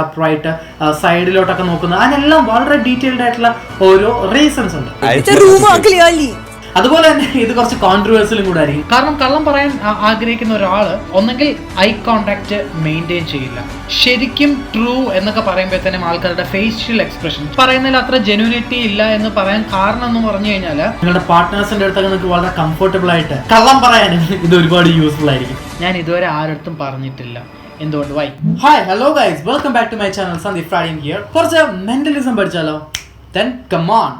Upright സൈഡിലോട്ടൊക്കെ നോക്കുന്നത് അതിനെല്ലാം വളരെ ഡീറ്റെയിൽഡ് ആയിട്ടുള്ള ഓരോ റീസൺസ് ഉണ്ട്. അതുപോലെ തന്നെ ഇത് കുറച്ച് കോൺട്രവേഴ്സിലും കൂടെ ആയിരിക്കും. കാരണം കള്ളം പറയാൻ ആഗ്രഹിക്കുന്ന ഒരാൾ ഒന്നെങ്കിൽ ഐ കോണ്ടാക്ട് മെയിൻറ്റെയിൻ ചെയ്യില്ല. ശരിക്കും ട്രൂ എന്നൊക്കെ പറയുമ്പോഴത്തേനും ആൾക്കാരുടെ ഫേഷ്യൽ എക്സ്പ്രഷൻ പറയുന്നതിൽ അത്ര ജെന്യൂനിറ്റി ഇല്ല എന്ന് പറയാൻ കാരണം എന്ന് പറഞ്ഞു കഴിഞ്ഞാൽ നിങ്ങളുടെ പാർട്ട്നേഴ്സിന്റെ അടുത്തൊക്കെ നിങ്ങൾക്ക് വളരെ കംഫർട്ടബിൾ ആയിട്ട് കള്ളം പറയാനും ഇത് ഒരുപാട് യൂസ്ഫുൾ ആയിരിക്കും. ഞാൻ ഇതുവരെ ആരടുത്തും പറഞ്ഞിട്ടില്ല. എന്തുകൊണ്ട്? Why? Hi, hello guys, welcome back to my channel Sandeep ഫ്രാഡിൻ ഹിയർ. കുറച്ച് മെന്റലിസം പഠിച്ചാലോ? then come on.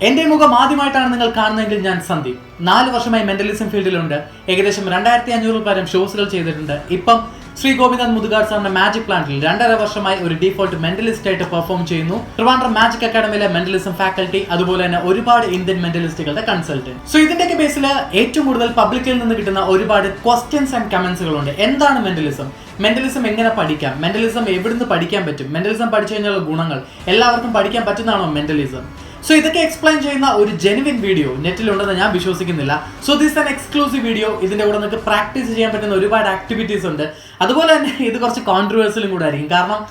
എന്റെ മുഖം ആദ്യമായിട്ടാണ് നിങ്ങൾ കാണുന്നതെങ്കിൽ ഞാൻ സന്ദീപ്. 4 വർഷമായി മെന്റലിസം ഫീൽഡിലുണ്ട്. ഏകദേശം 2500 പരം ഷോസുകൾ ചെയ്തിട്ടുണ്ട്. ഇപ്പം ശ്രീ ഗോപിനാഥ് മുതുകാട് സാറിന്റെ മാജിക് പ്ലാന്റിൽ 2.5 വർഷമായി ഒരു ഡിഫോൾട്ട് മെന്റലിസ്റ്റ് ആയിട്ട് പെർഫോം ചെയ്യുന്നു. ട്രിവാൻഡ്രം മാജിക് അക്കാഡമിയിലെ മെന്റലിസം ഫാക്കൽറ്റി, അതുപോലെ തന്നെ ഒരുപാട് ഇന്ത്യൻ മെന്റലിസ്റ്റുകളുടെ കൺസൾട്ടന്റ്. സോ ഇതിന്റെയൊക്കെ ബേസിൽ ഏറ്റവും കൂടുതൽ പബ്ലിക്കിൽ നിന്ന് കിട്ടുന്ന ഒരുപാട് ക്വസ്റ്റ്യൻസ് ആൻഡ് കമന്റ്സുകളുണ്ട്. എന്താണ് മെന്റലിസം? മെന്റലിസം എങ്ങനെ പഠിക്കാം? മെന്റലിസം എവിടുന്ന് പഠിക്കാൻ പറ്റും? മെന്റലിസം പഠിച്ചു കഴിഞ്ഞാലുള്ള ഗുണങ്ങൾ, എല്ലാവർക്കും പഠിക്കാൻ പറ്റുന്നതാണോ മെന്റലിസം? സോ ഇതൊക്കെ എക്സ്പ്ലെയിൻ ചെയ്യുന്ന ഒരു ജെനുവിൻ വീഡിയോ നെറ്റിലുണ്ടെന്ന് ഞാൻ വിശ്വസിക്കുന്നില്ല. So this an exclusive video. ഇതിന്റെ കൂടെ നിങ്ങൾക്ക് പ്രാക്ടീസ് ചെയ്യാൻ പറ്റുന്ന ഒരുപാട് ആക്ടിവിറ്റീസ് ഉണ്ട്. അതുപോലെ തന്നെ ഇത് കുറച്ച് കോൺട്രവേഴ്സിലും കൂടെ ആയിരിക്കും. കാരണം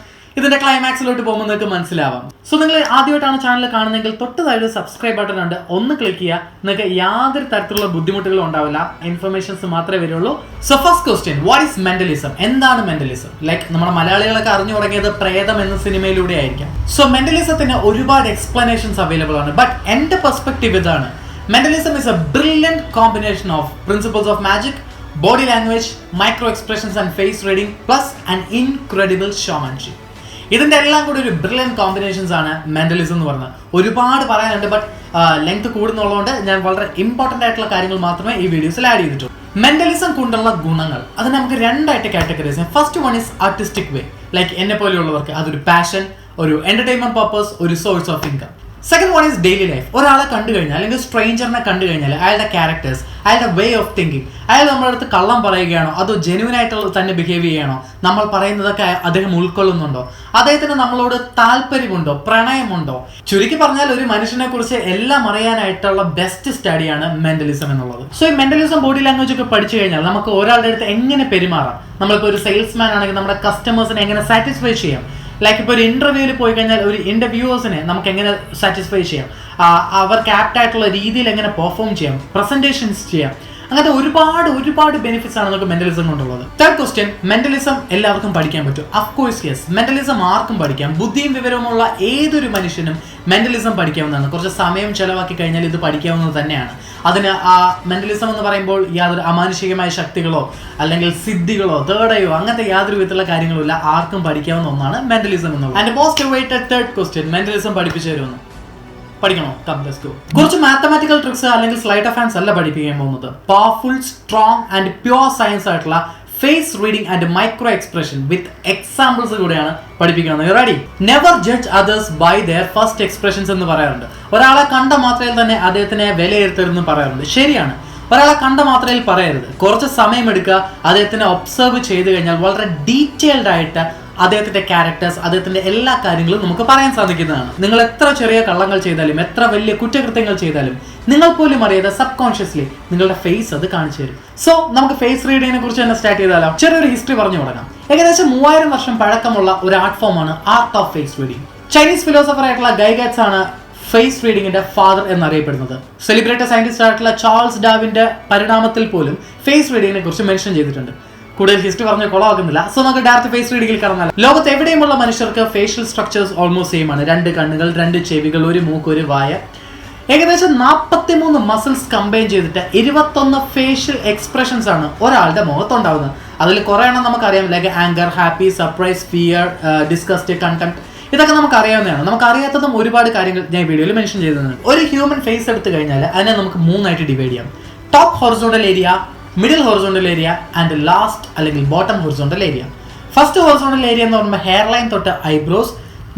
ഇതിന്റെ ക്ലൈമാക്സിലോട്ട് പോകുമ്പോൾ നിങ്ങൾക്ക് മനസ്സിലാവാം. സോ നിങ്ങൾ ആദ്യമായിട്ടാണ് ചാനൽ കാണുന്നതെങ്കിൽ തൊട്ട് താഴെ സബ്സ്ക്രൈബ് ബട്ടൺ ഉണ്ട്, ഒന്ന് ക്ലിക്ക് ചെയ്യുക. നിങ്ങൾക്ക് യാതൊരു തരത്തിലുള്ള ബുദ്ധിമുട്ടുകളും ഉണ്ടാവില്ല, ഇൻഫർമേഷൻസ് മാത്രമേ വരുള്ളൂ. So first question, what is mentalism? എന്താണ് മെന്റലിസം? ലൈക്ക് നമ്മുടെ മലയാളികളൊക്കെ അറിഞ്ഞു തുടങ്ങിയത് പ്രേതം എന്ന സിനിമയിലൂടെ ആയിരിക്കാം. സോ മെന്റലിസത്തിന് ഒരുപാട് എക്സ്പ്ലനേഷൻസ് അവൈലബിൾ ആണ്. ബട്ട് എന്റെ പെർസ്പെക്റ്റീവ് ഇതാണ്. Mentalism is a brilliant combination of principles of magic, body language, micro expressions and face reading plus and incredible showmanship. ഇതിന്റെ എല്ലാം കൂടി ഒരു ബ്രില്യന്റ് കോമ്പിനേഷൻസ് ആണ് മെന്റലിസം എന്ന് പറഞ്ഞത്. ഒരുപാട് പറയാനുണ്ട്, ബട്ട് ലെങ്ത് കൂടുന്നുള്ളതുകൊണ്ട് ഞാൻ വളരെ ഇമ്പോർട്ടന്റ് ആയിട്ടുള്ള കാര്യങ്ങൾ മാത്രമേ ഈ വീഡിയോസിൽ ആഡ് ചെയ്തിട്ടുള്ളൂ. മെന്റലിസം കൊണ്ടുള്ള ഗുണങ്ങൾ അത് നമുക്ക് രണ്ടായിട്ട് കാറ്റഗറൈസ് ചെയ്യാം. First one is artistic way, like എന്നെ പോലെയുള്ളവർക്ക് അതൊരു പാഷൻ, ഒരു എന്റർടൈൻമെന്റ് പർപ്പസ്, ഒരു source of income. Second one is daily life. ഒരാളെ കണ്ടു കഴിഞ്ഞാൽ അല്ലെങ്കിൽ സ്ട്രേഞ്ചറിനെ കണ്ടു കഴിഞ്ഞാൽ അയാളുടെ ക്യാരക്ടേഴ്സ്, അയാളുടെ വേ ഓഫ് തിങ്കിങ്, അയാൾ നമ്മുടെ അടുത്ത് കള്ളം പറയുകയാണോ അതോ ജെന്യൂൻ ആയിട്ടുള്ള തന്നെ ബിഹേവ് ചെയ്യണോ, നമ്മൾ പറയുന്നതൊക്കെ അദ്ദേഹം ഉൾക്കൊള്ളുന്നുണ്ടോ, അദ്ദേഹത്തിന് നമ്മളോട് താല്പര്യമുണ്ടോ, പ്രണയമുണ്ടോ. ചുരുക്കി പറഞ്ഞാൽ ഒരു മനുഷ്യനെ കുറിച്ച് എല്ലാം അറിയാനായിട്ടുള്ള ബെസ്റ്റ് സ്റ്റഡിയാണ് മെന്റലിസം എന്നുള്ളത്. സോ ഈ മെന്റലിസം ബോഡി ലാംഗ്വേജ് ഒക്കെ പഠിച്ചു കഴിഞ്ഞാൽ നമുക്ക് ഒരാളുടെ അടുത്ത് എങ്ങനെ പെരുമാറാം, നമ്മളിപ്പോൾ ഒരു സെയിൽസ്മാൻ ആണെങ്കിൽ നമ്മുടെ കസ്റ്റമേഴ്സിനെ എങ്ങനെ സാറ്റിസ്ഫൈ ചെയ്യാം, ലൈക്ക് ഇപ്പോൾ ഒരു ഇന്റർവ്യൂവിൽ പോയി കഴിഞ്ഞാൽ ഒരു ഇന്റർവ്യൂവേഴ്സിനെ നമുക്ക് എങ്ങനെ സാറ്റിസ്ഫൈ ചെയ്യാം, അവർക്ക് ആപ്റ്റ് ആയിട്ടുള്ള രീതിയിൽ എങ്ങനെ പെർഫോം ചെയ്യാം, പ്രസന്റേഷൻസ് ചെയ്യാം, അങ്ങനത്തെ ഒരുപാട് ബെനിഫിറ്റ്സ് ആണ് നമുക്ക് മെന്റലിസം കൊണ്ടുള്ളത്. തേർഡ് ക്വസ്റ്റ്യൻ, മെന്റലിസം എല്ലാവർക്കും പഠിക്കാൻ പറ്റും? അഫ്കോഴ്സ് യെസ്, മെന്റലിസം ആർക്കും പഠിക്കാം. ബുദ്ധിയും വിവരവുമുള്ള ഏതൊരു മനുഷ്യനും മെന്റലിസം പഠിക്കാവുന്നതാണ്. കുറച്ച് സമയം ചെലവാക്കി കഴിഞ്ഞാൽ ഇത് പഠിക്കാവുന്നത് തന്നെയാണ്. അതിന് മെന്റലിസം എന്ന് പറയുമ്പോൾ യാതൊരു അമാനുഷികമായ ശക്തികളോ അല്ലെങ്കിൽ സിദ്ധികളോ തേർഡയോ അങ്ങനത്തെ യാതൊരു വിധത്തിലുള്ള കാര്യങ്ങളും ഇല്ല. ആർക്കും പഠിക്കാവുന്ന ഒന്നാണ് മെന്റലിസം എന്നുള്ളത്. And most awaited third question, mentalism പഠിപ്പിച്ചു തരുമെന്ന്. പഠിക്കണോ? Come let's go. കുറച്ച് മാത്തമാറ്റിക്കൽ ട്രിക്സ് അല്ലെങ്കിൽ സ്ലൈഡ് ഓഫ് ഹാൻഡ്സ് അല്ല പഠിപ്പിക്കാൻ പോകുന്നത്. Powerful, strong and pure science ആയിട്ടുള്ള face reading and micro expression with examples കൂടെയാണ് പഠിപ്പിക്കുന്നത്. Ready? Never judge others by their first expressions എന്ന് പറയാറുണ്ട്. ഒരാളെ കണ്ട മാത്രയിൽ തന്നെ അദ്ദേഹത്തിനെ വിലയിരുത്തരുതെന്ന് പറയാറുണ്ട്. ശരിയാണ്, ഒരാളെ കണ്ട മാത്രയിൽ പറയരുത്. കുറച്ച് സമയം എടുക്കുക, അദ്ദേഹത്തിനെ ഒബ്സർവ് ചെയ്ത് കഴിഞ്ഞാൽ വളരെ ഡീറ്റെയിൽഡ് ആയിട്ട് അദ്ദേഹത്തിന്റെ ക്യാരക്ടേഴ്സ്, അദ്ദേഹത്തിന്റെ എല്ലാ കാര്യങ്ങളും നമുക്ക് പറയാൻ സാധിക്കുന്നതാണ്. നിങ്ങൾ എത്ര ചെറിയ കള്ളങ്ങൾ ചെയ്താലും, എത്ര വലിയ കുറ്റകൃത്യങ്ങൾ ചെയ്താലും, നിങ്ങൾ പോലും അറിയാതെ സബ് കോൺഷ്യസ്ലി നിങ്ങളുടെ ഫേസ് അത് കാണിച്ചു തരും. സോ നമുക്ക് ഫേസ് റീഡിങ്ങിനെ കുറിച്ച് തന്നെ സ്റ്റാർട്ട് ചെയ്താലോ? ചെറിയൊരു ഹിസ്റ്ററി പറഞ്ഞു തുടങ്ങാം. ഏകദേശം 3000 വർഷം പഴക്കമുള്ള ഒരു ആർട്ട് ഫോമാണ് art of face reading. Chinese philosopher ആയിട്ടുള്ള ഗൈഗറ്റ്സ് ആണ് ഫേസ് റീഡിങ്ങിന്റെ ഫാദർ എന്നറിയപ്പെടുന്നത്. സെലിബ്രേറ്റഡ് സയന്റിസ്റ്റ് ആയിട്ടുള്ള ചാൾസ് ഡാർവിന്റെ പരിണാമത്തിൽ പോലും ഫേസ് റീഡിങ്ങിനെ കുറിച്ച് മെൻഷൻ ചെയ്തിട്ടുണ്ട്. കൂടുതൽ ഹിസ്റ്ററി പറഞ്ഞ് കൊളാക്കുന്നില്ല. സോ നമുക്ക് ഡയറക്റ്റ് ഫേസ് റീഡിങ്ങിൽ കടന്നാൽ, ലോകത്ത് എവിടെയുമുള്ള മനുഷ്യർക്ക് ഫേഷ്യൽ സ്ട്രക്ചേഴ്സ് ഓൾമോസ്റ്റ് സെയിം ആണ്. 2 കണ്ണുകൾ, 2 ചെവികൾ, 1 മൂക്ക്, 1 വായ. ഏകദേശം 43 മസിൽസ് കമ്പൈൻ ചെയ്തിട്ട് 21 ഫേഷ്യൽ എക്സ്പ്രഷൻസ് ആണ് ഒരാളുടെ മുഖത്തുണ്ടാവുന്നത്. അതിൽ കുറെ എണ്ണം നമുക്കറിയാം, like anchor, happy, surprise, fear, disgust, contempt. ഇതൊക്കെ നമുക്ക് അറിയാവുന്നതാണ്. നമുക്ക് അറിയാത്തതും ഒരുപാട് കാര്യങ്ങൾ ഞാൻ വീഡിയോയിൽ മെൻഷൻ ചെയ്തിട്ടുണ്ട്. ഒരു ഹ്യൂമൻ ഫേസ് എടുത്തു കഴിഞ്ഞാൽ അതിനെ നമുക്ക് 3 ആയിട്ട് ഡിവൈഡ് ചെയ്യാം. Top horizontal area, middle horizontal area and last അല്ലെങ്കിൽ bottom horizontal area. First horizontal area എന്ന് പറയുമ്പോൾ ഹെയർ ലൈൻ തൊട്ട് eyebrows,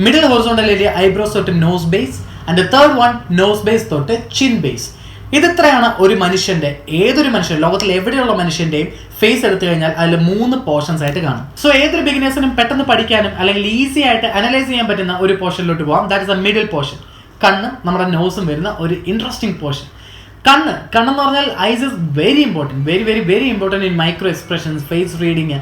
middle horizontal area eyebrows തൊട്ട് nose base and third one nose base തൊട്ട് ചിൻ ബേസ്. ഇതിത്രയാണ് ഒരു മനുഷ്യന്റെ, ഏതൊരു മനുഷ്യൻ, ലോകത്തിൽ എവിടെയുള്ള മനുഷ്യന്റെയും ഫേസ് എടുത്തു കഴിഞ്ഞാൽ അതിൽ 3 പോർഷൻസ് ആയിട്ട് കാണും. സോ ഏതൊരു ബിഗിനേഴ്സിനും പെട്ടെന്ന് പഠിക്കാനും അല്ലെങ്കിൽ ഈസി ആയിട്ട് അനലൈസ് ചെയ്യാൻ പറ്റുന്ന ഒരു പോർഷനിലോട്ട് പോകാം. That is a middle portion. കണ്ണും നമ്മുടെ നോസും വരുന്ന ഒരു ഇൻട്രസ്റ്റിംഗ് പോർഷൻ. കണ്ണെന്ന് പറഞ്ഞാൽ eyes is very important, very very very important in micro expressions, face reading.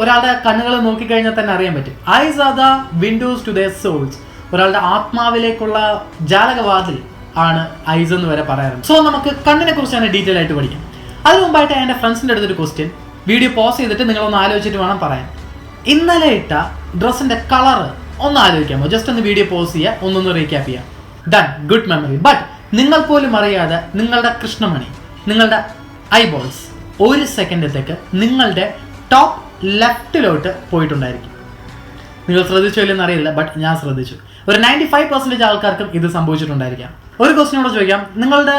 ഒരാളുടെ കണ്ണുകൾ നോക്കിക്കഴിഞ്ഞാൽ തന്നെ അറിയാൻ പറ്റും. Eyes are the windows to their souls. ഒരാളുടെ ആത്മാവിലേക്കുള്ള ജാലകവാതിൽ ആണ് ഐസ് എന്ന് വരെ പറയാറുണ്ട്. സോ നമുക്ക് കണ്ണിനെ കുറിച്ചാണ് ഡീറ്റെയിൽ ആയിട്ട് പഠിക്കാം. അതിന് മുമ്പായിട്ട് എൻ്റെ ഫ്രണ്ട്സിൻ്റെ അടുത്തൊരു ക്വസ്റ്റ്യൻ, വീഡിയോ പോസ് ചെയ്തിട്ട് നിങ്ങളൊന്ന് ആലോചിച്ചിട്ട് വേണം പറയാൻ. ഇന്നലെ ഇട്ട ഡ്രസ്സിൻ്റെ കളർ ഒന്ന് ആലോചിക്കാമോ? ജസ്റ്റ് ഒന്ന് വീഡിയോ പോസ് ചെയ്യുക, ഒന്നൊന്ന് റീക്യാപ്പ് ചെയ്യാം. Done, good memory. ബട്ട് നിങ്ങൾ പോലും അറിയാതെ നിങ്ങളുടെ കൃഷ്ണമണി, നിങ്ങളുടെ ഐബോൾസ് ഒരു സെക്കൻഡത്തേക്ക് നിങ്ങളുടെ ടോപ്പ് ലെഫ്റ്റിലോട്ട് പോയിട്ടുണ്ടായിരിക്കും. നിങ്ങൾ ശ്രദ്ധിച്ചോ ഇല്ലെന്ന് അറിയില്ല, ബട്ട് ഞാൻ ശ്രദ്ധിച്ചു. ഒരു 95% ആൾക്കാർക്കും ഇത് സംഭവിച്ചിട്ടുണ്ടായിരിക്കാം. ഒരു ക്വസ്റ്റിനോട് ചോദിക്കാം, നിങ്ങളുടെ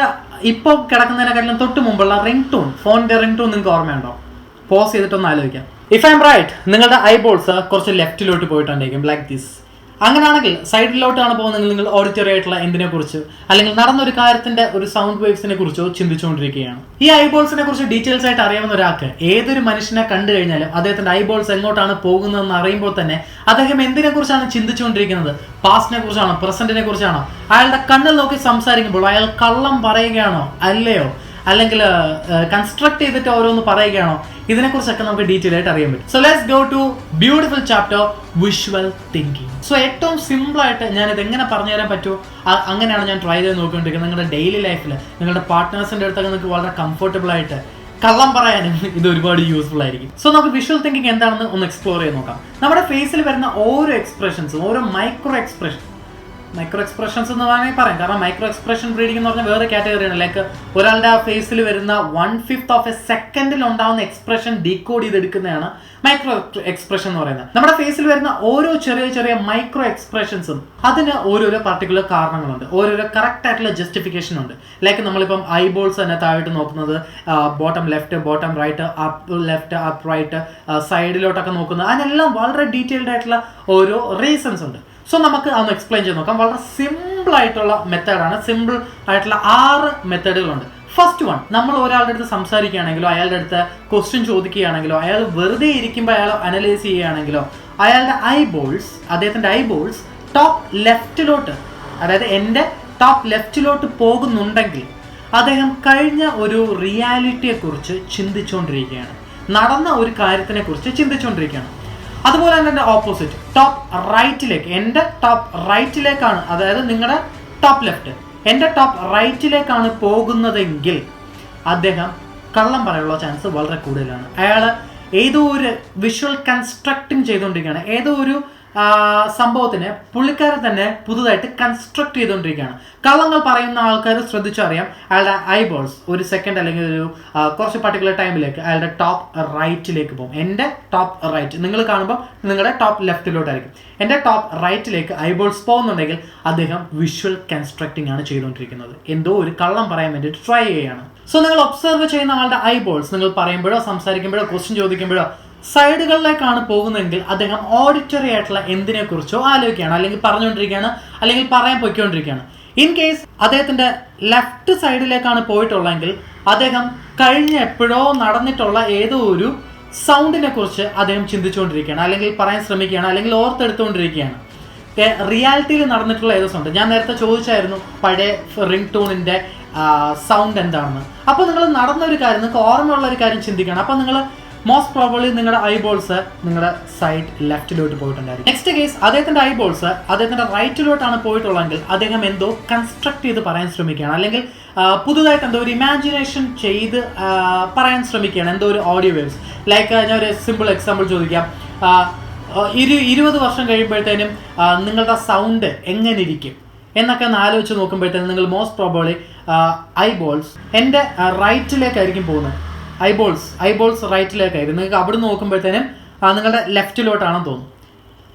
ഇപ്പോൾ കിടക്കുന്നതിനെക്കാട്ടിലും തൊട്ട് മുമ്പുള്ള റിംഗ് ടൂൺ, ഫോണിൻ്റെ റിംഗ് ടൂൺ നിങ്ങൾക്ക് ഓർമ്മയുണ്ടോ? പോസ് ചെയ്തിട്ടൊന്ന് ആലോചിക്കാം. ഇഫ് ഐ എം റൈറ്റ്, നിങ്ങളുടെ ഐബോൾസ് കുറച്ച് ലെഫ്റ്റിലോട്ട് പോയിട്ടുണ്ടായിരിക്കും, ലൈക്ക് ദിസ്. അങ്ങനെയാണെങ്കിൽ സൈഡിലോട്ടാണ് പോകുന്നതെങ്കിൽ നിങ്ങൾ ഓഡിറ്ററി ആയിട്ടുള്ള എന്തിനെ കുറിച്ച്, അല്ലെങ്കിൽ നടന്നൊരു കാര്യത്തിന്റെ ഒരു സൗണ്ട് വേവ്സിനെ കുറിച്ചോ ചിന്തിച്ചുകൊണ്ടിരിക്കുകയാണ്. ഈ ഐബോൾസിനെ കുറിച്ച് ഡീറ്റെയിൽസ് ആയിട്ട് അറിയാവുന്ന ഒരാൾക്ക് ഏതൊരു മനുഷ്യനെ കണ്ടു കഴിഞ്ഞാലും അദ്ദേഹത്തിന്റെ ഐബോൾസ് എങ്ങോട്ടാണ് പോകുന്നതെന്ന് അറിയുമ്പോൾ തന്നെ അദ്ദേഹം എന്തിനെ കുറിച്ചാണ് ചിന്തിച്ചുകൊണ്ടിരിക്കുന്നത്? പാസ്റ്റിനെ കുറിച്ചാണോ, പ്രസന്റിനെ കുറിച്ചാണോ? അയാളുടെ കണ്ണിൽ നോക്കി സംസാരിക്കുമ്പോൾ അയാൾ കള്ളം പറയുകയാണോ അല്ലയോ, അല്ലെങ്കിൽ കൺസ്ട്രക്ട് ചെയ്തിട്ട് ഓരോന്ന് പറയുകയാണോ? ഇതിനെക്കുറിച്ചൊക്കെ നമുക്ക് ഡീറ്റെയിൽ ആയിട്ട് അറിയാൻ പറ്റും. So let's go to beautiful chapter visual thinking. So ഏറ്റവും സിമ്പിൾ ആയിട്ട് ഞാനിത് എങ്ങനെ പറഞ്ഞു തരാൻ പറ്റുമോ അങ്ങനെയാണ് ഞാൻ ട്രൈ ചെയ്ത് നോക്കിക്കൊണ്ടിരിക്കുന്നത്. നിങ്ങളുടെ ഡെയിലി ലൈഫിൽ നിങ്ങളുടെ പാർട്ട്നേഴ്സിൻ്റെ അടുത്തൊക്കെ നിങ്ങൾക്ക് വളരെ കംഫർട്ടബിൾ ആയിട്ട് കള്ളം പറയാനും ഇത് ഒരുപാട് യൂസ്ഫുൾ ആയിരിക്കും. സോ നമുക്ക് വിഷ്വൽ തിങ്കിങ് എന്താണെന്ന് ഒന്ന് എക്സ്പ്ലോർ ചെയ്ത് നോക്കാം. നമ്മുടെ ഫേസിൽ വരുന്ന ഓരോ എക്സ്പ്രഷൻസും, ഓരോ മൈക്രോ എക്സ്പ്രഷൻസ് എന്ന് വേണമെങ്കിൽ പറയാം. കാരണം മൈക്രോ എക്സ്പ്രഷൻ റീഡിംഗ് എന്ന് പറഞ്ഞാൽ വേറെ കാറ്റഗറിയാണ്. ലൈക്ക് ഒരാളുടെ ഫേസിൽ വരുന്ന 1/5 ഓഫ് എ സെക്കൻഡിൽ ഉണ്ടാവുന്ന എക്സ്പ്രഷൻ ഡീകോഡ് ചെയ്തെടുക്കുന്നതാണ് മൈക്രോ എക്സ്പ്രഷൻ എന്ന് പറയുന്നത്. നമ്മുടെ ഫേസിൽ വരുന്ന ഓരോ ചെറിയ ചെറിയ മൈക്രോ എക്സ്പ്രഷൻസും അതിന് ഓരോരോ പർട്ടിക്കുലർ കാരണങ്ങളുണ്ട്, ഓരോരോ കറക്റ്റ് ആയിട്ടുള്ള ജസ്റ്റിഫിക്കേഷൻ ഉണ്ട്. ലൈക്ക് നമ്മളിപ്പം ഐബോൾസ് തന്നെ താഴോട്ട് നോക്കുന്നത്, bottom left, bottom right, up left, up right, സൈഡിലോട്ടൊക്കെ നോക്കുന്നത്, അതിനെല്ലാം വളരെ ഡീറ്റെയിൽഡ് ആയിട്ടുള്ള ഓരോ റീസൺസ് ഉണ്ട്. സോ നമുക്ക് അതൊന്ന് എക്സ്പ്ലെയിൻ ചെയ്ത് നോക്കാം. വളരെ സിമ്പിൾ ആയിട്ടുള്ള മെത്തേഡാണ്. സിമ്പിൾ ആയിട്ടുള്ള 6 മെത്തേഡുകളുണ്ട്. ഫസ്റ്റ് വൺ, നമ്മൾ ഒരാളുടെ അടുത്ത് സംസാരിക്കുകയാണെങ്കിലോ, അയാളുടെ അടുത്ത് ക്വസ്റ്റ്യൻ ചോദിക്കുകയാണെങ്കിലോ, അയാൾ വെറുതെ ഇരിക്കുമ്പോൾ അയാൾ അനലൈസ് ചെയ്യുകയാണെങ്കിലോ, അയാളുടെ അദ്ദേഹത്തിൻ്റെ ഐബോൾസ് ടോപ്പ് ലെഫ്റ്റിലോട്ട്, അതായത് എൻ്റെ ടോപ്പ് ലെഫ്റ്റിലോട്ട് പോകുന്നുണ്ടെങ്കിൽ അദ്ദേഹം കഴിഞ്ഞ ഒരു റിയാലിറ്റിയെക്കുറിച്ച് ചിന്തിച്ചുകൊണ്ടിരിക്കുകയാണ്, നടന്ന ഒരു കാര്യത്തിനെ കുറിച്ച് ചിന്തിച്ചുകൊണ്ടിരിക്കുകയാണ്. അതുപോലെ തന്നെ എൻ്റെ ഓപ്പോസിറ്റ് ടോപ്പ് റൈറ്റിലേക്ക്, എൻ്റെ ടോപ്പ് റൈറ്റിലേക്കാണ്, അതായത് നിങ്ങളുടെ ടോപ്പ് ലെഫ്റ്റ് എൻ്റെ ടോപ്പ് റൈറ്റിലേക്കാണ് പോകുന്നതെങ്കിൽ അദ്ദേഹം കള്ളം പറയാനുള്ള ചാൻസ് വളരെ കൂടുതലാണ്. അയാൾ ഏതോ ഒരു വിഷ്വൽ കൺസ്ട്രക്റ്റിംഗ് ചെയ്തുകൊണ്ടിരിക്കുകയാണ്, ഏതോ ഒരു സംഭവത്തിന് പുള്ളിക്കാരെ തന്നെ പുതുതായിട്ട് കൺസ്ട്രക്ട് ചെയ്തുകൊണ്ടിരിക്കുകയാണ്. കള്ളങ്ങൾ പറയുന്ന ആൾക്കാർ ശ്രദ്ധിച്ചറിയാം, അയാളുടെ ഐബോൾസ് ഒരു സെക്കൻഡ് അല്ലെങ്കിൽ ഒരു കുറച്ച് പർട്ടിക്കുലർ ടൈമിലേക്ക് അയാളുടെ ടോപ്പ് റൈറ്റിലേക്ക് പോകും. എൻ്റെ ടോപ്പ് റൈറ്റ് നിങ്ങൾ കാണുമ്പോൾ നിങ്ങളുടെ ടോപ്പ് ലെഫ്റ്റിലോട്ടായിരിക്കും. എൻ്റെ ടോപ്പ് റൈറ്റിലേക്ക് ഐബോൾസ് പോകുന്നുണ്ടെങ്കിൽ അദ്ദേഹം വിഷ്വൽ കൺസ്ട്രക്റ്റിംഗ് ആണ് ചെയ്തുകൊണ്ടിരിക്കുന്നത്, എന്തോ ഒരു കള്ളം പറയാൻ വേണ്ടിയിട്ട് ട്രൈ ചെയ്യുകയാണ്. സോ നിങ്ങൾ ഒബ്സർവ് ചെയ്യുന്ന ആളുടെ ഐബോൾസ് നിങ്ങൾ പറയുമ്പോഴോ സംസാരിക്കുമ്പോഴോ ക്വസ്റ്റ്യൻ ചോദിക്കുമ്പോഴോ സൈഡുകളിലേക്കാണ് പോകുന്നതെങ്കിൽ അദ്ദേഹം ഓഡിറ്ററി ആയിട്ടുള്ള എന്തിനെക്കുറിച്ചോ ആലോചിക്കുകയാണ്, അല്ലെങ്കിൽ പറഞ്ഞുകൊണ്ടിരിക്കുകയാണ്, അല്ലെങ്കിൽ പറയാൻ പൊയ്ക്കൊണ്ടിരിക്കുകയാണ്. ഇൻ കേസ് അദ്ദേഹത്തിൻ്റെ ലെഫ്റ്റ് സൈഡിലേക്കാണ് പോയിട്ടുള്ളതെങ്കിൽ അദ്ദേഹം കഴിഞ്ഞ എപ്പോഴോ നടന്നിട്ടുള്ള ഏതോ ഒരു സൗണ്ടിനെ കുറിച്ച് അദ്ദേഹം ചിന്തിച്ചുകൊണ്ടിരിക്കുകയാണ്, അല്ലെങ്കിൽ പറയാൻ ശ്രമിക്കുകയാണ്, അല്ലെങ്കിൽ ഓർത്തെടുത്തുകൊണ്ടിരിക്കുകയാണ്. റിയാലിറ്റിയിൽ നടന്നിട്ടുള്ള ഏതോ സൗണ്ട്. ഞാൻ നേരത്തെ ചോദിച്ചായിരുന്നു പഴയ റിംഗ് ടൂണിൻ്റെ സൗണ്ട് എന്താണെന്ന്. അപ്പോൾ നിങ്ങൾ നടന്നൊരു കാര്യം, നിങ്ങൾക്ക് ഓർമ്മയുള്ള ഒരു കാര്യം ചിന്തിക്കണം. അപ്പോൾ നിങ്ങൾ മോസ്റ്റ് പ്രോബബ്ലി നിങ്ങളുടെ ഐബോൾസ് നിങ്ങളുടെ സൈഡ് ലെഫ്റ്റിലോട്ട് പോയിട്ടുണ്ടായിരിക്കും. നെക്സ്റ്റ് കേസ്, അദ്ദേഹത്തിൻ്റെ ഐബോൾസ് അദ്ദേഹത്തിൻ്റെ റൈറ്റിലോട്ടാണ് പോയിട്ടുള്ളതെങ്കിൽ അദ്ദേഹം എന്തോ കൺസ്ട്രക്ട് ചെയ്ത് പറയാൻ ശ്രമിക്കുകയാണ്, അല്ലെങ്കിൽ പുതുതായിട്ട് എന്തോ ഒരു ഇമാജിനേഷൻ ചെയ്ത് പറയാൻ ശ്രമിക്കുകയാണ്, എന്തോ ഒരു ഓഡിയോ വേവ്സ്. ലൈക്ക് ഞാൻ ഒരു സിമ്പിൾ എക്സാമ്പിൾ ചോദിക്കാം. 20 വർഷം കഴിയുമ്പോഴത്തേനും നിങ്ങളുടെ സൗണ്ട് എങ്ങനെ ഇരിക്കും എന്നൊക്കെ ഒന്ന് ആലോചിച്ച് നോക്കുമ്പോഴത്തേനും നിങ്ങൾ മോസ്റ്റ് പ്രോബബ്ലി ഐബോൾസ് എൻ്റെ റൈറ്റിലേക്കായിരിക്കും പോകുന്നത്. ഐബോൾസ് റൈറ്റിലേക്കായിരിക്കും. നിങ്ങൾക്ക് അവിടെ നോക്കുമ്പോഴത്തേനും നിങ്ങളുടെ ലെഫ്റ്റിലോട്ടാണെന്ന് തോന്നും.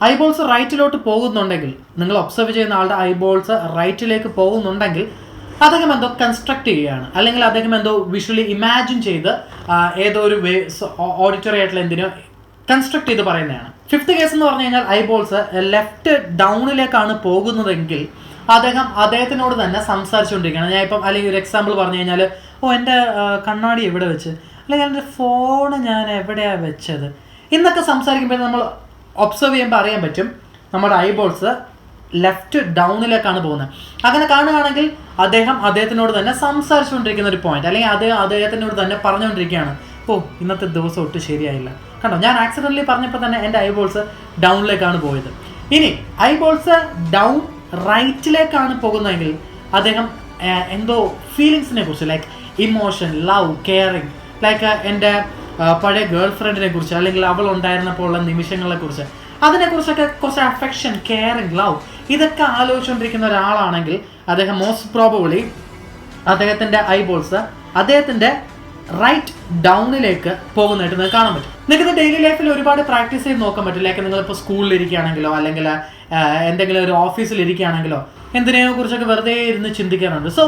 ഐബോൾസ് റൈറ്റിലോട്ട് പോകുന്നുണ്ടെങ്കിൽ, നിങ്ങൾ ഒബ്സർവ് ചെയ്യുന്ന ആളുടെ ഐബോൾസ് റൈറ്റിലേക്ക് പോകുന്നുണ്ടെങ്കിൽ അദ്ദേഹം എന്തോ കൺസ്ട്രക്ട് ചെയ്യുകയാണ്, അല്ലെങ്കിൽ അദ്ദേഹം എന്തോ വിഷ്വലി ഇമാജിൻ ചെയ്ത് ഏതോ ഒരു ഓഡിറ്ററി ആയിട്ടുള്ള എന്തിനോ കൺസ്ട്രക്ട് ചെയ്ത് പറയുന്നതാണ്. ഫിഫ്ത്ത് കേസ് എന്ന് പറഞ്ഞു കഴിഞ്ഞാൽ ഐബോൾസ് ലെഫ്റ്റ് ഡൗണിലേക്കാണ് പോകുന്നതെങ്കിൽ അദ്ദേഹത്തിനോട് തന്നെ സംസാരിച്ചുകൊണ്ടിരിക്കുകയാണ്. ഞാൻ ഇപ്പം അല്ലെങ്കിൽ ഒരു എക്സാമ്പിൾ പറഞ്ഞു കഴിഞ്ഞാൽ, എൻ്റെ കണ്ണാടി എവിടെ വെച്ച്, അല്ലെങ്കിൽ എൻ്റെ ഫോണ് ഞാൻ എവിടെയാണ് വെച്ചത് എന്നൊക്കെ സംസാരിക്കുമ്പോൾ നമ്മൾ ഒബ്സർവ് ചെയ്യുമ്പോൾ അറിയാൻ പറ്റും നമ്മുടെ ഐബോൾസ് ലെഫ്റ്റ് ഡൗണിലേക്കാണ് പോകുന്നത്. അങ്ങനെ കാണുകയാണെങ്കിൽ അദ്ദേഹത്തിനോട് തന്നെ സംസാരിച്ചുകൊണ്ടിരിക്കുന്ന ഒരു പോയിന്റ്, അല്ലെങ്കിൽ അദ്ദേഹത്തിനോട് തന്നെ പറഞ്ഞുകൊണ്ടിരിക്കുകയാണ്, ഇന്നത്തെ ദിവസം ഒട്ടും ശരിയായില്ല. കണ്ടോ, ഞാൻ ആക്സിഡൻ്റലി പറഞ്ഞപ്പോൾ തന്നെ എൻ്റെ ഐബോൾസ് ഡൗണിലേക്കാണ് പോയത്. ഇനി ഐബോൾസ് ഡൗൺ റൈറ്റിലേക്കാണ് പോകുന്നതെങ്കിൽ അദ്ദേഹം എന്തോ ഫീലിങ്സിനെ കുറിച്ച്, like emotion, love, caring, like എൻ്റെ പഴയ ഗേൾ ഫ്രണ്ടിനെ കുറിച്ച്, അല്ലെങ്കിൽ അവൾ ഉണ്ടായിരുന്നപ്പോൾ ഉള്ള നിമിഷങ്ങളെ കുറിച്ച്, അതിനെക്കുറിച്ചൊക്കെ കുറച്ച് അഫെക്ഷൻ, കെയറിങ്, ലവ്, ഇതൊക്കെ ആലോചിച്ചുകൊണ്ടിരിക്കുന്ന ഒരാളാണെങ്കിൽ അദ്ദേഹം മോസ്റ്റ് പ്രോബബിളി അദ്ദേഹത്തിൻ്റെ ഐബോൾസ് അദ്ദേഹത്തിൻ്റെ റൈറ്റ് ഡൗണിലേക്ക് പോകുന്നതായിട്ട് നിങ്ങൾക്ക് കാണാൻ പറ്റും. നിങ്ങൾക്ക് ഡെയിലി ലൈഫിൽ ഒരുപാട് പ്രാക്ടീസ് ചെയ്ത് നോക്കാൻ പറ്റും. ലൈക്ക് നിങ്ങളിപ്പോൾ സ്കൂളിലിരിക്കുകയാണെങ്കിലോ അല്ലെങ്കിൽ എന്തെങ്കിലും ഒരു ഓഫീസിലിരിക്കുകയാണെങ്കിലോ എന്തിനെയോ കുറിച്ചൊക്കെ വെറുതെ ഇരുന്ന് ചിന്തിക്കാറുണ്ട്. സോ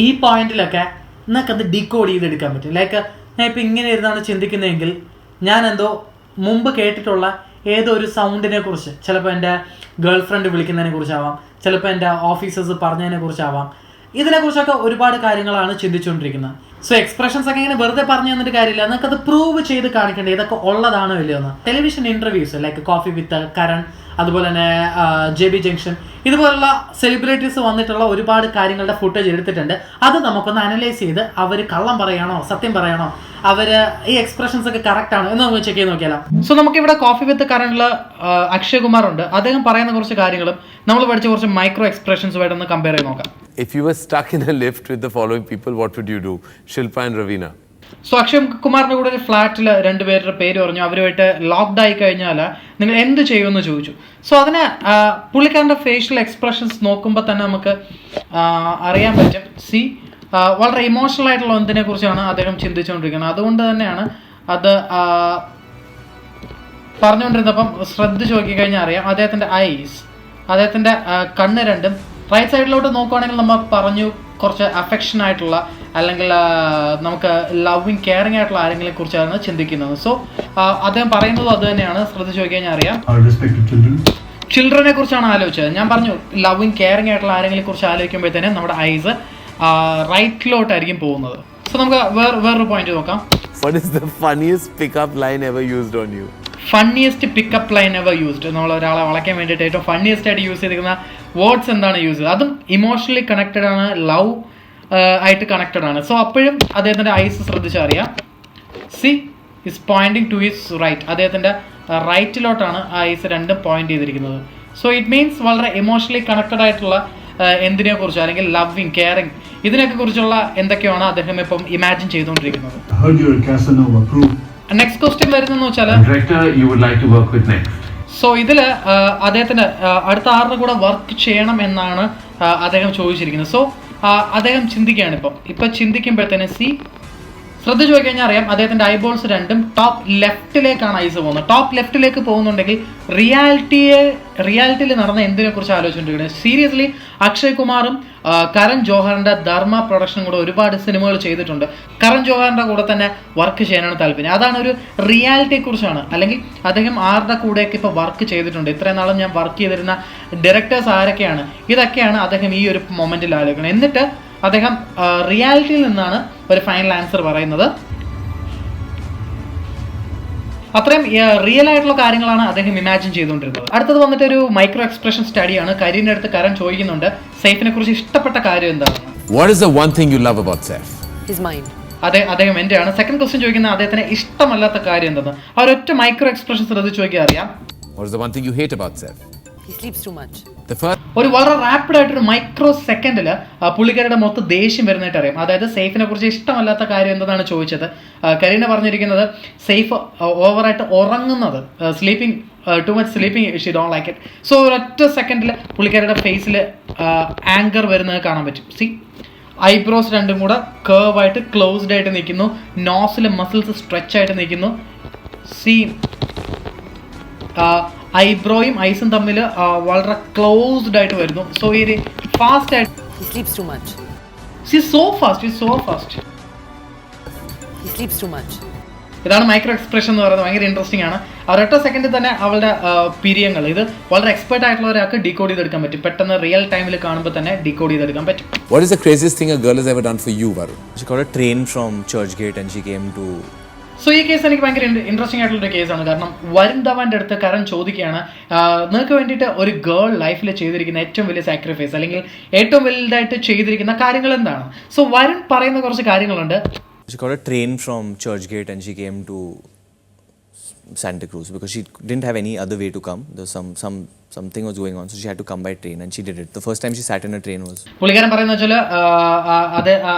ഈ പോയിന്റിലൊക്കെ നിങ്ങൾക്കത് ഡീകോഡ് ചെയ്തെടുക്കാൻ പറ്റും. ലൈക്ക് ഞാൻ ഇപ്പോൾ ഇങ്ങനെ ഇരുന്നാണ് ചിന്തിക്കുന്നതെങ്കിൽ ഞാൻ എന്തോ മുമ്പ് കേട്ടിട്ടുള്ള ഏതോ ഒരു സൗണ്ടിനെ കുറിച്ച്, ചിലപ്പോൾ എൻ്റെ ഗേൾ ഫ്രണ്ട് വിളിക്കുന്നതിനെ കുറിച്ചാവാം, ചിലപ്പോൾ എൻ്റെ ഓഫീസേഴ്സ് പറഞ്ഞതിനെ കുറിച്ചാവാം, ഇതിനെക്കുറിച്ചൊക്കെ ഒരുപാട് കാര്യങ്ങളാണ് ചിന്തിച്ചുകൊണ്ടിരിക്കുന്നത്. സോ എക്സ്പ്രഷൻസ് ഒക്കെ ഇങ്ങനെ വെറുതെ പറഞ്ഞു തന്നിട്ട് കാര്യമില്ല, നിങ്ങൾക്കത് പ്രൂവ് ചെയ്ത് കാണിക്കേണ്ടത് ഇതൊക്കെ ഉള്ളതാണോ ഇല്ലയോ എന്ന്. Television interviews like coffee with Karan, അതുപോലെ തന്നെ JB ജംഗ്ഷൻ, ഇതുപോലുള്ള സെലിബ്രിറ്റീസ് വന്നിട്ടുള്ള ഒരുപാട് കാര്യങ്ങളുടെ ഫുട്ടേജ് എടുത്തിട്ടുണ്ട്. അത് നമുക്കൊന്ന് അനലൈസ് ചെയ്ത് അവർ കള്ളം പറയാണോ സത്യം പറയാണോ, അവർ ഈ എക്സ്പ്രഷൻസ് ഒക്കെ കറക്റ്റ് ആണോ എന്ന് നമുക്ക് ചെക്ക് ചെയ്ത് നോക്കിയാലോ. സോ നമുക്കിവിടെ കോഫി വിത്ത് കരണിൽ അക്ഷയ് കുമാർ ഉണ്ട്. അദ്ദേഹം പറയുന്ന കുറച്ച് കാര്യങ്ങളും നമ്മൾ പഠിച്ച കുറച്ച് മൈക്രോ എക്സ്പ്രഷൻസുമായിട്ടൊന്ന് കമ്പയർ ചെയ്ത് നോക്കാം. If you were stuck in a lift with the following people, what would you do? Shilpa and Ravina. So Akshay കുമാറിൻ്റെ കൂടെ ഒരു ഫ്ലാറ്റിൽ രണ്ടുപേരുടെ പേര് പറഞ്ഞു. അവരുമായിട്ട് ലോക്ക്ഡ് ആയി കഴിഞ്ഞാൽ നിങ്ങൾ എന്ത് ചെയ്യുമെന്ന് ചോദിച്ചു. സോ അതിന് പുള്ളിക്കാരൻ്റെ ഫേഷ്യൽ എക്സ്പ്രഷൻസ് നോക്കുമ്പോൾ തന്നെ നമുക്ക് അറിയാൻ പറ്റും. വളരെ ഇമോഷണൽ ആയിട്ടുള്ള എന്തിനെ കുറിച്ചാണ് അദ്ദേഹം ചിന്തിച്ചുകൊണ്ടിരിക്കുന്നത്. അതുകൊണ്ട് തന്നെയാണ് അത് പറഞ്ഞുകൊണ്ടിരുന്നപ്പം ശ്രദ്ധിച്ച് നോക്കിക്കഴിഞ്ഞാൽ അറിയാം. അദ്ദേഹത്തിൻ്റെ ഐസ്, അദ്ദേഹത്തിൻ്റെ കണ്ണ് രണ്ടും റൈറ്റ് സൈഡിലോട്ട് നോക്കുവാണെങ്കിൽ നമ്മൾ പറഞ്ഞു കുറച്ച് അഫെക്ഷൻ ആയിട്ടുള്ള അല്ലെങ്കിൽ നമുക്ക് ലവിങ് കെയറിങ് ആയിട്ടുള്ള ആരെങ്കിലും കുറിച്ചാണ് ചിന്തിക്കുന്നത്. സോ അദ്ദേഹം പറയുന്നത് അത് തന്നെയാണ്. ശ്രദ്ധിച്ച് നോക്കി കഴിഞ്ഞാൽ അറിയാം. ചിൽഡ്രനെ കുറിച്ചാണ് ആലോചിച്ചത്. ഞാൻ പറഞ്ഞു ലവിങ് കെയറിങ് ആയിട്ടുള്ള ആരെങ്കിലും കുറിച്ച് ആലോചിക്കുമ്പോഴത്തേനെ നമ്മുടെ ഐസ് റൈറ്റിലോട്ടായിരിക്കും പോകുന്നത്. സോ നമുക്ക് വേറൊരു പോയിന്റ് നോക്കാം. What is the funniest pickup line ever used on you? Funniest pickup line ever used. നമ്മൾ ഒരാളെ വളയ്ക്കാൻ വേണ്ടിയിട്ട് ഏറ്റവും ഫണ്ണിയസ്റ്റ് ആയിട്ട് യൂസ് ചെയ്തിരിക്കുന്ന വേർഡ്സ് എന്താണ് യൂസ് ചെയ്തത്? അതും ഇമോഷണലി കണക്റ്റഡ് ആണ്, ലവ് ആയിട്ട് കണക്റ്റഡ് ആണ്. സോ അപ്പോഴും അദ്ദേഹത്തിൻ്റെ ഐസ് ശ്രദ്ധിച്ചറിയാം. Is pointing to his right. അദ്ദേഹത്തിൻ്റെ റൈറ്റിലോട്ടാണ് ആ ഐസ് രണ്ടും പോയിന്റ് ചെയ്തിരിക്കുന്നത്. സോ ഇറ്റ് മീൻസ് വളരെ ഇമോഷണലി കണക്റ്റഡ് ആയിട്ടുള്ള എന്തിനെ കുറിച്ച്, അല്ലെങ്കിൽ ലവിങ് കെയറിങ്, ഇതിനൊക്കെ കുറിച്ചുള്ള എന്തൊക്കെയാണ് അദ്ദേഹം ഇപ്പം ഇമാജിൻ ചെയ്തുകൊണ്ടിരിക്കുന്നത്. നെക്സ്റ്റ് ക്വസ്റ്റ്യൻ വരുന്നതെന്ന് വെച്ചാൽ സോ ഇതിൽ അദ്ദേഹത്തിന് അടുത്ത ആരുടെ കൂടെ വർക്ക് ചെയ്യണം എന്നാണ് അദ്ദേഹം ചോദിച്ചിരിക്കുന്നത്. സോ അദ്ദേഹം ചിന്തിക്കുകയാണ്. ഇപ്പം ചിന്തിക്കുമ്പോഴത്തേന് ശ്രദ്ധിച്ചു പോയി കഴിഞ്ഞാൽ അറിയാം അദ്ദേഹത്തിൻ്റെ ഐബോൾസ് രണ്ടും ടോപ്പ് ലെഫ്റ്റിലേക്കാണ് ഐസ് പോകുന്നത്. ടോപ്പ് ലെഫ്റ്റിലേക്ക് പോകുന്നുണ്ടെങ്കിൽ റിയാലിറ്റിയിൽ നടന്ന എന്തിനെ കുറിച്ച് ആലോചിച്ചുകൊണ്ടിരിക്കുന്നത്. സീരിയസ്ലി അക്ഷയ് കുമാറും കരൺ ജോഹറിൻ്റെ ധർമ്മ പ്രൊഡക്ഷനും കൂടെ ഒരുപാട് സിനിമകൾ ചെയ്തിട്ടുണ്ട്. കരൺ ജോഹറിൻ്റെ കൂടെ തന്നെ വർക്ക് ചെയ്യാനാണ് താല്പര്യം. അതാണ് ഒരു റിയാലിറ്റിയെക്കുറിച്ചാണ്. അല്ലെങ്കിൽ അദ്ദേഹം ആരുടെ കൂടെയൊക്കെ ഇപ്പോൾ വർക്ക് ചെയ്തിട്ടുണ്ട്, ഇത്രയും നാളും ഞാൻ വർക്ക് ചെയ്തിരുന്ന ഡയറക്ടേഴ്സ് ആരൊക്കെയാണ്, ഇതൊക്കെയാണ് അദ്ദേഹം ഈ ഒരു മൊമെൻറ്റിൽ ആലോചിക്കുന്നത്. എന്നിട്ട് അദ്ദേഹം റിയാലിറ്റിയിൽ നിന്നാണ് ഒരു ഫൈനൽ ആൻസർ പറയുന്നത്. അത്രയും റിയൽ ആയിട്ടുള്ള കാര്യങ്ങളാണ് അദ്ദേഹം ഇമാജിൻ ചെയ്തുകൊണ്ടിരുന്നത്. അടുത്തത് വന്നിട്ട് ഒരു മൈക്രോ എക്സ്പ്രഷൻ സ്റ്റഡിയാണ്. കരീൻ്റെ അടുത്ത് കരൺ ചോദിക്കുന്നുണ്ട് സെയ്ഫിനെ കുറിച്ച് ഇഷ്ടപ്പെട്ട കാര്യം എന്താണെന്ന്. What is the one thing you love about Saif? His mind. അദ്ദേഹം എൻ്റെയാണ്. സെക്കൻഡ് ക്വസ്റ്റ്യൻ ചോദിക്കുന്ന അദ്ദേഹത്തിന് ഇഷ്ടമല്ലാത്ത കാര്യം എന്തെന്ന്. ആ ഒരൊറ്റ മൈക്രോ എക്സ്പ്രഷൻ ശ്രദ്ധിച്ച് നോക്കിയാൽ അറിയാം. What is the one thing you hate about Saif? He sleeps too much. ഒരു വളരെ റാപ്പിഡ് ആയിട്ടൊരു മൈക്രോ സെക്കൻഡിൽ പുള്ളിക്കാരുടെ മൊത്തം ദേഷ്യം വരുന്നതായിട്ട് അറിയാം. അതായത് സെയ്ഫിനെ കുറിച്ച് ഇഷ്ടമല്ലാത്ത കാര്യം എന്താണ് ചോദിച്ചത്. കരീന പറഞ്ഞിരിക്കുന്നത് സെയ്ഫ് ഓവറായിട്ട് ഉറങ്ങുന്നത്, sleeping too much sleeping she don't like it. So ഒരൊറ്റ സെക്കൻഡിൽ പുള്ളിക്കാരുടെ ഫേസിൽ ആങ്കർ വരുന്നത് കാണാൻ പറ്റും. ഐബ്രോസ് രണ്ടും കൂടെ കേർവായിട്ട് ക്ലോസ്ഡ് ആയിട്ട് നിൽക്കുന്നു. നോസിലെ മസിൽസ് സ്ട്രെച്ച് ആയിട്ട് നിൽക്കുന്നു. ഐബ്രോയും ഐസും തമ്മിൽ വളരെ ക്ലോസ്ഡ് ആയിട്ട് വരുന്നു. സോ ഈ ഫാസ്റ്റ് ആയിട്ട് He sleeps too much. so fast. He sleeps too much. ഇതാണ് മൈക്രോ എക്സ്പ്രഷൻ എന്ന് പറയുന്നത്. ഭയങ്കര ഇൻട്രസ്റ്റിംഗ് ആണ്. ഒരൊറ്റ സെക്കൻഡിൽ തന്നെ അവളുടെ പിരിയങ്ങൾ ഇത് വളരെ എക്സ്പെർട്ട് ആയിട്ടുള്ള ഒരാൾക്ക് ഡീകോഡ് ചെയ്തെടുക്കാൻ പറ്റും. പെട്ടെന്ന് റിയൽ ടൈമിൽ കാണുമ്പോൾ തന്നെ ഡീകോഡ് ചെയ്തെടുക്കാൻ പറ്റും. What is the craziest thing a girl has ever done for you, Varun? She got a train from Churchgate and she came to so ഈ കേസ് എനിക്ക് ഭയങ്കര ഇൻട്രസ്റ്റിംഗ് ആയിട്ടുള്ളൊരു കേസാണ്. കാരണം വരുൺ ധവാന്റെ അടുത്ത് കരൺ ചോദിക്കുകയാണ്, നിങ്ങൾക്ക് വേണ്ടിയിട്ട് ഒരു ഗേൾ ലൈഫിൽ ചെയ്തിരിക്കുന്ന ഏറ്റവും വലിയ സാക്രിഫൈസ് അല്ലെങ്കിൽ ഏറ്റവും വലുതായിട്ട് ചെയ്തിരിക്കുന്ന കാര്യങ്ങൾ എന്താണ്? സോ വരുൺ പറയുന്ന കുറച്ച് കാര്യങ്ങളുണ്ട്. She got a train from Churchgate and she came to Santa Cruz because she didn't have any other way to come. There was something was going on, so she had to come by train and she did it. The first time she sat in a train was. പുള്ളിക്കാരൻ പറയുന്ന വെച്ചാൽ അത്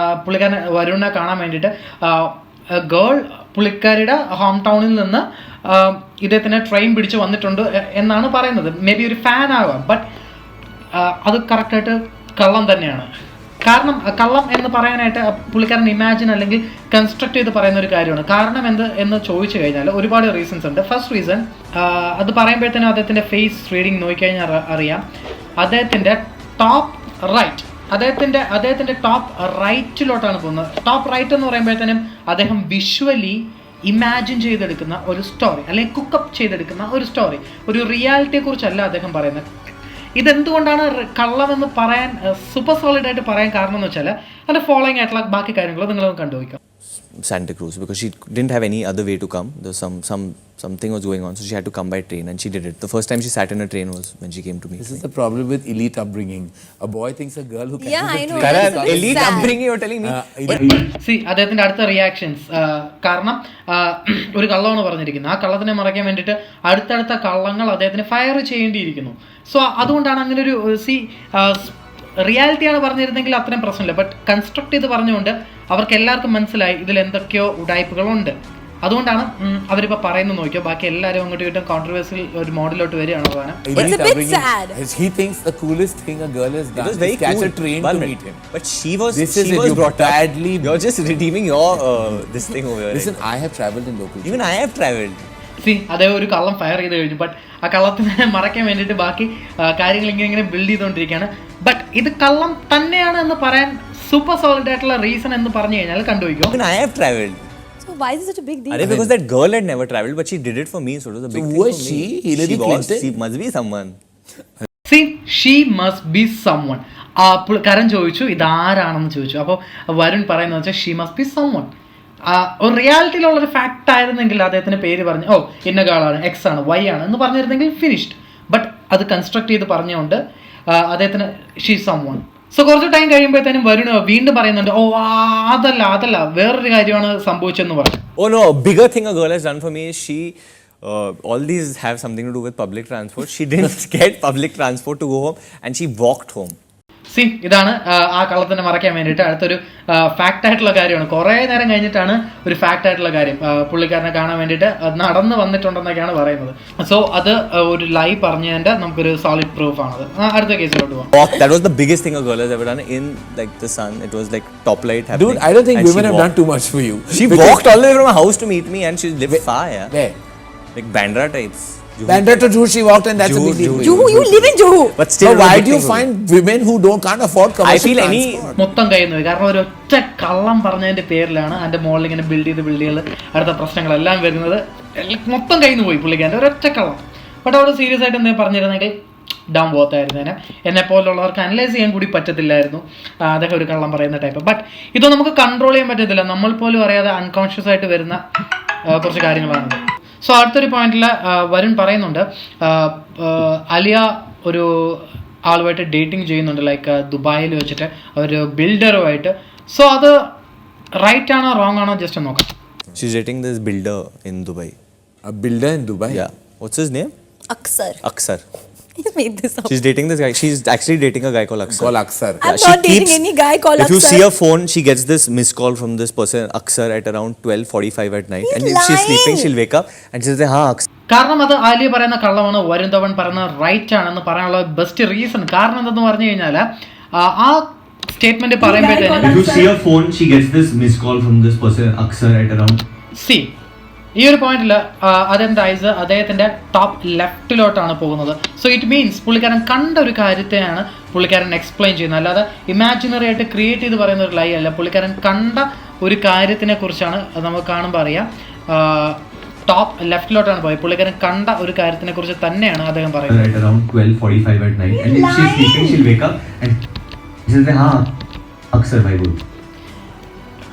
പുള്ളിക്കാരൻ വരുണിനെ കാണാൻ വേണ്ടിയിട്ട് girl പുള്ളിക്കാരുടെ home ടൗണിൽ നിന്ന് ഇദ്ദേഹത്തിന് ട്രെയിൻ പിടിച്ച് വന്നിട്ടുണ്ട് എന്നാണ് പറയുന്നത്. മേ ബി ഒരു ഫാൻ ആവാം, ബട്ട് അത് കറക്റ്റായിട്ട് കള്ളം തന്നെയാണ്. കാരണം കള്ളം എന്ന് പറയാനായിട്ട് പുള്ളിക്കാരൻ ഇമാജിൻ അല്ലെങ്കിൽ കൺസ്ട്രക്ട് ചെയ്ത് പറയുന്ന ഒരു കാര്യമാണ്. കാരണം എന്ന് ചോദിച്ചു കഴിഞ്ഞാൽ ഒരുപാട് റീസൺസ് ഉണ്ട്. ഫസ്റ്റ് റീസൺ, അത് പറയുമ്പോഴത്തേനും അദ്ദേഹത്തിൻ്റെ ഫേസ് റീഡിങ് നോക്കിക്കഴിഞ്ഞാൽ അറിയാം. അദ്ദേഹത്തിൻ്റെ ടോപ്പ് റൈറ്റ്, അദ്ദേഹത്തിൻ്റെ ടോപ്പ് റൈറ്റിലോട്ടാണ് പോകുന്നത്. ടോപ്പ് റൈറ്റ് എന്ന് പറയുമ്പോഴത്തേനും അദ്ദേഹം വിഷ്വലി ഇമാജിൻ ചെയ്തെടുക്കുന്ന ഒരു സ്റ്റോറി അല്ലെങ്കിൽ കുക്കപ്പ് ചെയ്തെടുക്കുന്ന ഒരു സ്റ്റോറി, ഒരു റിയാലിറ്റിയെ കുറിച്ചല്ല അദ്ദേഹം പറയുന്നത്. ഇതെന്തുകൊണ്ടാണ് കള്ളമെന്ന് പറയാൻ സൂപ്പർ സോളിഡ് ആയിട്ട് പറയാൻ കാരണം എന്ന് വെച്ചാൽ അതിൻ്റെ ഫോളോയിങ് ആയിട്ടുള്ള ബാക്കി കാര്യങ്ങൾ നിങ്ങളൊന്ന് കണ്ടുപോയിക്കാം. Santa Cruz because she didn't have any other way to come. There was something was going on, so she had to come by train and she did it. The first time she sat in a train was when she came to me. This is the problem with elite upbringing. A boy thinks a girl who can Yeah, I know. Karan, elite upbringing, you're telling me? അദ്ദേഹത്തിന്റെ അടുത്ത reactions, കാരണം ഒരു കള്ളമാണ് പറഞ്ഞിരിക്കുന്നത്. ആ കള്ളത്തിനെ മറയ്ക്കാൻ വേണ്ടിയിട്ട് അടുത്തടുത്ത കള്ളങ്ങൾ അദ്ദേഹത്തിന് ഫയർ ചെയ്യേണ്ടിയിരിക്കുന്നു. സോ അതുകൊണ്ടാണ് അങ്ങനെ ഒരു റിയാലിറ്റിയാണ് പറഞ്ഞിരുന്നെങ്കിൽ അത്രയും പ്രശ്നമില്ല. ബട്ട് കൺസ്ട്രക്ട് ചെയ്ത് പറഞ്ഞുകൊണ്ട് അവർക്ക് എല്ലാവർക്കും മനസ്സിലായി ഇതിൽ എന്തൊക്കെയോ ഉടായ്പകളുണ്ട്. അതുകൊണ്ടാണ് അവരിപ്പോൾ പറയുന്നത്. നോക്കിയോ, ബാക്കി എല്ലാവരും അങ്ങോട്ടും ഇങ്ങോട്ടും കോൺട്രവേഴ്സിൽ ഒരു മോഡലോട്ട് വരികയാണ്. It's a bit sad. He thinks the coolest thing a girl has done is catch a train to meet him. But she was brought badly. You're just redeeming your this thing over here. Listen, I have travelled in local. Even I have travelled. അതേ ഒരു കള്ളം fire ചെയ്ത് കഴിഞ്ഞു. But ആ കള്ളത്തിനെ മറയ്ക്കാൻ വേണ്ടിയിട്ട് ബാക്കി കാര്യങ്ങൾ ഇങ്ങനെ ബിൽഡ് ചെയ്തുകൊണ്ടിരിക്കുകയാണ്. ബട്ട് ഇത് കള്ളം തന്നെയാണ് എന്ന് പറയാൻ സൂപ്പർ സോളിഡ് ആയിട്ടുള്ള റീസൺ എന്ന് പറഞ്ഞു കഴിഞ്ഞാൽ കണ്ടുപോയിക്കോ. Even I have travelled. So why is it such a big deal? Because that girl had never travelled, but she did it for me, so it was a big thing who is for she? me. Hillary Clinton? She must be someone. She must be someone. Karan ചോദിച്ചു ഇതാരാണെന്ന് ചോദിച്ചു. അപ്പോൾ വരുൺ പറയുന്നത് വെച്ചാൽ she must be someone. ഒരു റിയാലിറ്റിയിലുള്ളൊരു fact ആയിരുന്നെങ്കിൽ അദ്ദേഹത്തിന് പേര് പറഞ്ഞു, ഓ ഇന്ന ആളാണ്, എക്സ് ആണ്, വൈ ആണ് എന്ന് പറഞ്ഞിരുന്നെങ്കിൽ ഫിനിഷ്ഡ്. ബട്ട് അത് കൺസ്ട്രക്ട് ചെയ്ത് പറഞ്ഞുകൊണ്ട് അദ്ദേഹത്തിന് ഷീ സമ്മൺ. സോ കുറച്ച് ടൈം കഴിയുമ്പോഴത്തേനും വരുൺ വീണ്ടും പറയുന്നുണ്ട്, ഓ അതല്ല വേറൊരു കാര്യമാണ് സംഭവിച്ചെന്ന് പറഞ്ഞു. Oh no, a bigger thing a girl has done for me is she all these have something to do with public transport. She didn't get public transport to go home and she walked home. ഇതാണ് ആ കള്ളത്തിനെ മറയ്ക്കാൻ വേണ്ടിയിട്ട് അടുത്തൊരു fact ആയിട്ടുള്ള കാര്യമാണ്. കുറേ നേരം കഴിഞ്ഞിട്ടാണ് ഒരു ഫാക്റ്റ് ആയിട്ടുള്ള കാര്യം പുള്ളിക്കാരനെ കാണാൻ വേണ്ടിയിട്ട് നടന്ന് വന്നിട്ടുണ്ടെന്നൊക്കെയാണ് പറയുന്നത്. സോ അത് ഒരു ലൈ പറഞ്ഞതിന്റെ നമുക്കൊരു സോളിഡ് പ്രൂഫ് ആണത്. അടുത്ത കേസിലോട്ട് പോകാം. That was the biggest thing a girl has ever done in like the sun. It was like top light happening. Dude, I don't think women have done too much for you. She walked all the way from her house to meet me and she lived far, yeah. Where? Like Bandra types. Bandra to Juhu she walked and that's a big deal. Juhu, you live in Juhu. But still, So why do you find women who can't afford commercial I feel transport? മൊത്തം കഴിയുന്നത് കാരണം ഒരു ഒറ്റ കള്ളം പറഞ്ഞതിന്റെ പേരിലാണ് അതിന്റെ മോളിൽ ഇങ്ങനെ ബിൽഡ് ചെയ്ത് അടുത്ത പ്രശ്നങ്ങളെല്ലാം വരുന്നത്. മൊത്തം കയ്യിൽ പോയി പുള്ളിക്കാരൻ്റെ ഒരൊറ്റ കള്ളം. ബട്ട് അവിടെ സീരിയസ് ആയിട്ട് എന്തെങ്കിലും പറഞ്ഞിരുന്നെങ്കിൽ ഡൗൺ പോകത്തായിരുന്നേനെ. എന്നെ പോലുള്ളവർക്ക് അനലൈസ് ചെയ്യാൻ കൂടി പറ്റത്തില്ലായിരുന്നു അദ്ദേഹം ഒരു കള്ളം പറയുന്ന ടൈപ്പ്. ബട്ട് ഇത് നമുക്ക് കൺട്രോൾ ചെയ്യാൻ പറ്റത്തില്ല. നമ്മൾ പോലും അറിയാതെ അൺകോൺഷ്യസ് ആയിട്ട് വരുന്ന കുറച്ച് കാര്യങ്ങളാണിത്. സോ അടുത്തൊരു പോയിന്റിൽ വരുൺ പറയുന്നുണ്ട് അലിയ ഒരു ആളുമായിട്ട് ഡേറ്റിംഗ് ചെയ്യുന്നുണ്ട്, ലൈക്ക് ദുബായിൽ വെച്ചിട്ട് ഒരു ബിൽഡറുമായിട്ട്. സോ അത് റൈറ്റ് ആണോ റോങ് ആണോ ജസ്റ്റ് നോക്കാം. She's dating this builder in Dubai. A builder in Dubai? Yeah. What's his name? Aksar. He made this up. She's dating this guy. She's actually dating a guy called Aksar. Called Aksar. I'm not dating any guy called If you Aksar. see her phone, she gets this missed call from this person, Aksar, at around 12:45 at night. He's And if she's lying. sleeping, she'll wake up and she'll say, "Ha, Aksar." കാരണം അത് ആലിയ പറയുന്ന കള്ളമാണ്, വരുൺ ധവൻ പറയുന്ന right ആണെന്ന് പറയാനുള്ള best reason. കാരണം എന്തെന്ന് പറഞ്ഞു കഴിഞ്ഞാൽ ആ സ്റ്റേറ്റ്മെന്റ് പറയുമ്പോഴത്തേനും If you see her phone, she gets this missed call from this person, Aksar, at around. ഈ ഒരു പോയിന്റിൽ അതെന്താ അദ്ദേഹത്തിന്റെ ടോപ്പ് ലെഫ്റ്റിലോട്ടാണ് പോകുന്നത്. സോ ഇറ്റ് മീൻസ് പുള്ളിക്കാരൻ കണ്ട ഒരു കാര്യത്തെയാണ് പുള്ളിക്കാരൻ എക്സ്പ്ലെയിൻ ചെയ്യുന്നത്, അല്ലാതെ ഇമാജിനറി ആയിട്ട് ക്രിയേറ്റ് ചെയ്ത് പറയുന്ന ഒരു ലൈ അല്ല. പുള്ളിക്കാരൻ കണ്ട ഒരു കാര്യത്തിനെ കുറിച്ചാണ് നമുക്ക് കാണുമ്പോൾ അറിയാം ടോപ്പ് ലെഫ്റ്റിലോട്ടാണ് പോയത്. പുള്ളിക്കാരൻ കണ്ട ഒരു കാര്യത്തിനെ കുറിച്ച് തന്നെയാണ് അദ്ദേഹം പറയുന്നത്. At around 12:45 at night. And if she's sleeping, she'll wake up and she'll say, "Ha, Aksar, bhai bol."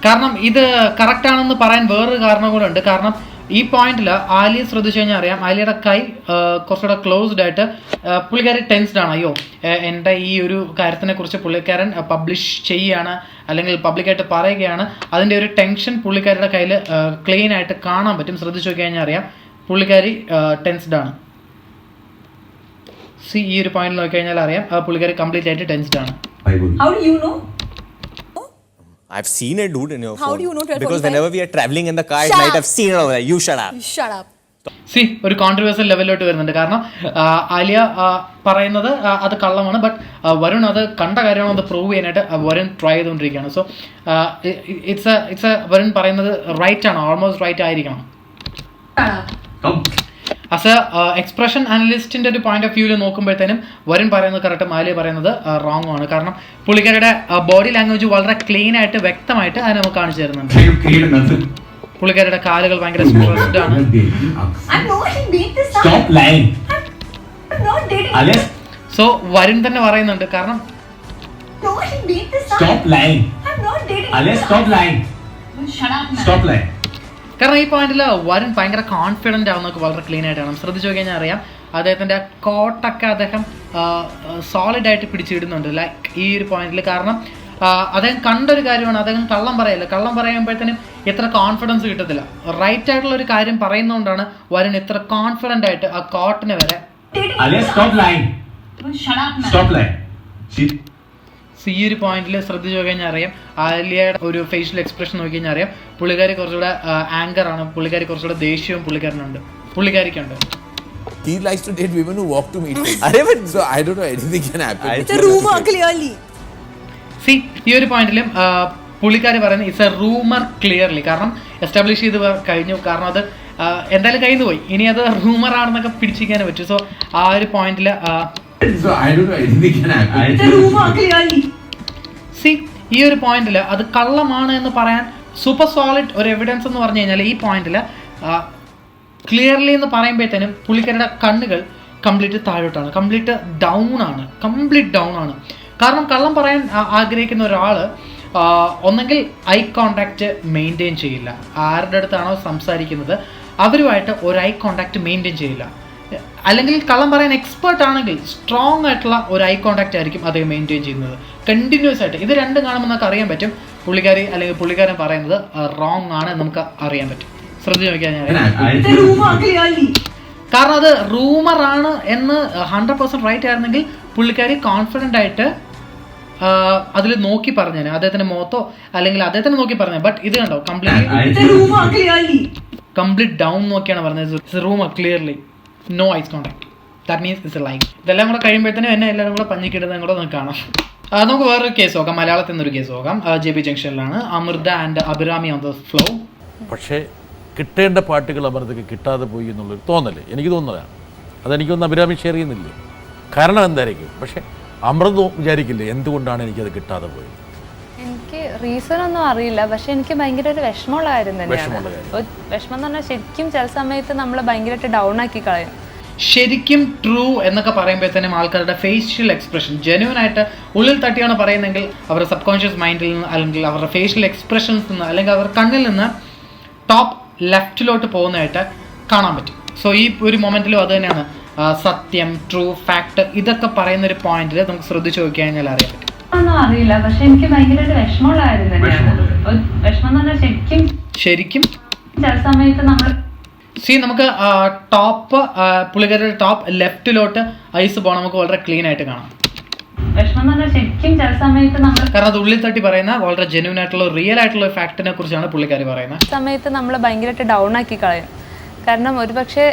കാരണം ഇത് കറക്റ്റ് ആണെന്ന് പറയാൻ വേറൊരു കാരണം കൂടെ ഉണ്ട്. കാരണം ഈ പോയിന്റിൽ ആലിയ ശ്രദ്ധിച്ചു കഴിഞ്ഞാൽ അറിയാം, ആലിയയുടെ കൈ കുറച്ചുകൂടെ ക്ലോസ്ഡ് ആയിട്ട് പുള്ളിക്കാരി ടെൻസ്ഡ് ആണ്. അയ്യോ എൻ്റെ ഈ ഒരു കാര്യത്തിനെ കുറിച്ച് പുള്ളിക്കാരൻ പബ്ലിഷ് ചെയ്യുകയാണ് അല്ലെങ്കിൽ പബ്ലിക്കായിട്ട് പറയുകയാണ്, അതിൻ്റെ ഒരു ടെൻഷൻ പുള്ളിക്കാരിയുടെ കയ്യിൽ ക്ലീൻ ആയിട്ട് കാണാൻ പറ്റും. ശ്രദ്ധിച്ചു നോക്കി കഴിഞ്ഞാൽ അറിയാം പുള്ളിക്കാരി ടെൻസ്ഡ് ആണ്. ഈ ഒരു പോയിന്റിൽ നോക്കി കഴിഞ്ഞാൽ അറിയാം പുള്ളിക്കാരി കംപ്ലീറ്റ് ആയിട്ട് ടെൻസ്ഡ് ആണ്. How do you know? I've seen it, dude, in your How phone. do you know 12:45? Because whenever we are traveling in the car at Shut night, up. I've seen it over there. You shut up. Shut up. ഒരു controversial ലെവലിലോട്ട് വരുന്നുണ്ട്. കാരണം ആലിയ പറയുന്നത് അത് കള്ളമാണ്, but Varun അത് കണ്ട കാര്യമാണോ അത് പ്രൂവ് ചെയ്യാനായിട്ട് വരുൺ ട്രൈ ചെയ്തുകൊണ്ടിരിക്കുകയാണ്. സോ ഇറ്റ്സ് വരുൺ പറയുന്നത് റൈറ്റ് ആണ്, ഓൾമോസ്റ്റ് റൈറ്റ് ആയിരിക്കണം. ആസ് എ എക്സ്പ്രഷൻ അനലിസ്റ്റിന്റെ ഒരു പോയിന്റ് ഓഫ് വ്യൂവിൽ നോക്കുമ്പോഴത്തേനും വരുൺ പറയുന്നത് കറക്റ്റും ആലിയ പറയുന്നത് റോങ് ആണ്. കാരണം പുള്ളിക്കാരുടെ ബോഡി ലാംഗ്വേജ് വളരെ ക്ലീൻ ആയിട്ട് വ്യക്തമായിട്ട് അത് നമുക്ക് കാണിച്ചു തരുന്നുണ്ട്. പുള്ളിക്കാരുടെ കാലുകൾ ഭയങ്കര സ്ട്രെസ്ഡ് ആണ്. I'm not beat this up. Stop lying. I'm not dating. Alias, so Varun തന്നെ പറയുന്നുണ്ട്. കാരണം No, she beat this up. stop lying. I'm not dating. Alias, stop lying. Shut up, man. Stop lying. കാരണം ഈ പോയിന്റിൽ വരുൺ ഭയങ്കര confident ആവുന്നതൊക്കെ വളരെ clean ആയിട്ട് കാണാം. ശ്രദ്ധിച്ചു നോക്കി കഴിഞ്ഞാൽ അറിയാം അദ്ദേഹത്തിൻ്റെ കോട്ടൊക്കെ അദ്ദേഹം സോളിഡായിട്ട് പിടിച്ചിടുന്നുണ്ട് ലൈക്ക് ഈ ഒരു പോയിന്റിൽ. കാരണം അദ്ദേഹം കണ്ടൊരു കാര്യമാണ്, അദ്ദേഹം കള്ളം പറയല്ല. കള്ളം പറയുമ്പോഴത്തേനും ഇത്ര കോൺഫിഡൻസ് കിട്ടത്തില്ല. റൈറ്റ് ആയിട്ടുള്ള ഒരു കാര്യം പറയുന്നതുകൊണ്ടാണ് വരുൺ ഇത്ര കോൺഫിഡൻ്റ് ആയിട്ട് ആ കോട്ടിനെ വരെ. Alias, stop lying. Shut up, man. Stop lying. See, ഈ ഒരു പോയിന്റിൽ ശ്രദ്ധിച്ചു നോക്കി കഴിഞ്ഞാൽ അറിയാം ആലിയയുടെ ഒരു ഫേഷ്യൽ എക്സ്പ്രഷൻ നോക്കി കഴിഞ്ഞാൽ അറിയാം പുള്ളിക്കാരി കുറച്ചുകൂടെ ആങ്കർ ആണ്, പുള്ളിക്കാരി കുറച്ചുകൂടെ ദേഷ്യവും പുള്ളിക്കാരിക്കുണ്ട്. He likes to date women who walk to meet him. So I don't know, anything can happen. It's a rumor, clearly. ഈ ഒരു പോയിന്റിലും പുള്ളിക്കാരി പറയുന്നത് ഇറ്റ്സ് എ റൂമർ ക്ലിയർലി. കാരണം എസ്റ്റാബ്ലിഷ് ചെയ്ത് കഴിഞ്ഞു. കാരണം അത് എന്തായാലും കഴിഞ്ഞു പോയി, ഇനി അത് റൂമർ ആണെന്നൊക്കെ പിടിച്ചിരിക്കാനേ പറ്റും. സോ ആ ഒരു പോയിന്റിൽ So I don't know, anything can happen. It's a rumor, clearly. ഈ ഒരു പോയിന്റിൽ അത് കള്ളമാണ് എന്ന് പറയാൻ സൂപ്പർ സോളിഡ് ഒരു എവിഡൻസ് എന്ന് പറഞ്ഞു കഴിഞ്ഞാൽ ഈ പോയിന്റിൽ ക്ലിയർലി എന്ന് പറയുമ്പോഴത്തേനും പുള്ളിക്കാരുടെ കണ്ണുകൾ കംപ്ലീറ്റ് താഴോട്ടാണ്, കംപ്ലീറ്റ് ഡൗൺ ആണ്. കാരണം കള്ളം പറയാൻ ആഗ്രഹിക്കുന്ന ഒരാൾ ഒന്നെങ്കിൽ ഐ കോണ്ടാക്റ്റ് മെയിൻറ്റെയിൻ ചെയ്യില്ല, ആരുടെ അടുത്താണോ സംസാരിക്കുന്നത് അവരുമായിട്ട് ഒരു ഐ കോണ്ടാക്റ്റ് മെയിൻറ്റെയിൻ ചെയ്യില്ല. അല്ലെങ്കിൽ കള്ളം പറയാൻ എക്സ്പേർട്ട് ആണെങ്കിൽ സ്ട്രോങ് ആയിട്ടുള്ള ഒരു ഐ കോണ്ടാക്റ്റ് ആയിരിക്കും അദ്ദേഹം മെയിൻറ്റെയിൻ ചെയ്യുന്നത് കണ്ടിന്യൂസ് ആയിട്ട്. ഇത് രണ്ടും കാണുമ്പോൾ നമുക്ക് അറിയാൻ പറ്റും പുള്ളിക്കാരി അല്ലെങ്കിൽ പുള്ളിക്കാരൻ പറയുന്നത് റോങ് ആണ് നമുക്ക് അറിയാൻ പറ്റും. ശ്രദ്ധിച്ച് നോക്കിയാൽ It's a rumor, clearly. കാരണം അത് റൂമർ ആണ് എന്ന് 100% റൈറ്റ് ആയിരുന്നെങ്കിൽ പുള്ളിക്കാരി കോൺഫിഡൻ്റ് ആയിട്ട് അതിൽ നോക്കി പറഞ്ഞേനെ, അദ്ദേഹത്തിന്റെ മുഖത്തോ അല്ലെങ്കിൽ അദ്ദേഹത്തിന് നോക്കി പറഞ്ഞു. ബട്ട് ഇത് കണ്ടോ കംപ്ലീറ്റ് ഡൗൺ നോക്കിയാണ് പറഞ്ഞത്. Rumour clearly no eyes contact, that means it's a lie. ഇതെല്ലാം കൂടെ കഴിയുമ്പോഴത്തേനും എന്നെ എല്ലാവരും കൂടെ പഞ്ഞിക്കിടുന്നതും കൂടെ നമുക്ക് കാണാം. നമുക്ക് വേറൊരു കേസ് നോക്കാം, മലയാളത്തിൽ നിന്നൊരു കേസ് നോക്കാം. JB ജംഗ്ഷനിലാണ് Amrita and Abhirami on the flow. പക്ഷേ കിട്ടേണ്ട പാട്ടുകൾ അമൃതയ്ക്ക് കിട്ടാതെ പോയി എന്നുള്ളൊരു തോന്നല് എനിക്ക് തോന്നുന്നതാണ്. അതെനിക്കൊന്ന് അഭിരാമി ഷെയർ ചെയ്യുന്നില്ലേ, കാരണം എന്തായിരിക്കും. പക്ഷേ അമൃത വിചാരിക്കില്ലേ എന്തുകൊണ്ടാണ് എനിക്കത് കിട്ടാതെ പോയത്? എനിക്ക് റീസൺ ഒന്നും അറിയില്ല, പക്ഷെ എനിക്ക് ഭയങ്കര ഒരു വിഷമമുള്ള കാര്യം തന്നെയാണ്. വിഷമം എന്ന് പറഞ്ഞാൽ ശരിക്കും ചില സമയത്ത് നമ്മൾ ഭയങ്കരമായിട്ട് ഡൗൺ ആക്കി കളയും. ശരിക്കും ട്രൂ എന്നൊക്കെ പറയുമ്പോഴത്തേനും ആൾക്കാരുടെ ഫേഷ്യൽ എക്സ്പ്രഷൻ ജെന്യൂൻ ആയിട്ട് ഉള്ളിൽ തട്ടിയാണ് പറയുന്നതെങ്കിൽ അവരുടെ സബ് കോൺഷ്യസ് മൈൻഡിൽ നിന്ന് അല്ലെങ്കിൽ അവരുടെ ഫേഷ്യൽ എക്സ്പ്രഷൻസ് നിന്ന് അല്ലെങ്കിൽ അവരുടെ കണ്ണിൽ നിന്ന് ടോപ്പ് ലെഫ്റ്റിലോട്ട് പോകുന്നതായിട്ട് കാണാൻ പറ്റും. സോ ഈ ഒരു മൊമെന്റിലും അത് തന്നെയാണ് സത്യം, ട്രൂ, ഫാക്ട് ഇതൊക്കെ പറയുന്ന ഒരു പോയിന്റിൽ നമുക്ക് ശ്രദ്ധിച്ചു നോക്കി കഴിഞ്ഞാൽ അറിയാൻ പറ്റും. ഒന്നും അറിയില്ല, പക്ഷെ എനിക്ക് ഭയങ്കര ഒരു വിഷമമുള്ള കാര്യം തന്നെയാണ്. വിഷമം എന്ന് പറഞ്ഞാൽ ശരിക്കും ചില സമയത്ത് നമ്മൾ നമുക്ക് ടോപ്പ് പുള്ളിക്കാരുടെ ടോപ്പ് ലെഫ്റ്റിലോട്ട് ഐസ് പോകണം, നമുക്ക് വളരെ ക്ലീൻ ആയിട്ട് കാണാം. വിഷമം എന്ന് പറഞ്ഞാൽ ശരിക്കും ചില സമയത്ത് നമ്മൾ കാരണം അത് ഉള്ളിൽ തട്ടി പറയുന്ന വളരെ ജെന്യൂൻ ആയിട്ടുള്ള റിയൽ ആയിട്ടുള്ള ഫാക്ടിനെ കുറിച്ചാണ് പുള്ളിക്കാരി പറയുന്നത്. സമയത്ത് നമ്മൾ ഭയങ്കരമായിട്ട് ഡൗൺ ആക്കി കളയും. കാരണം ഒരുപക്ഷെ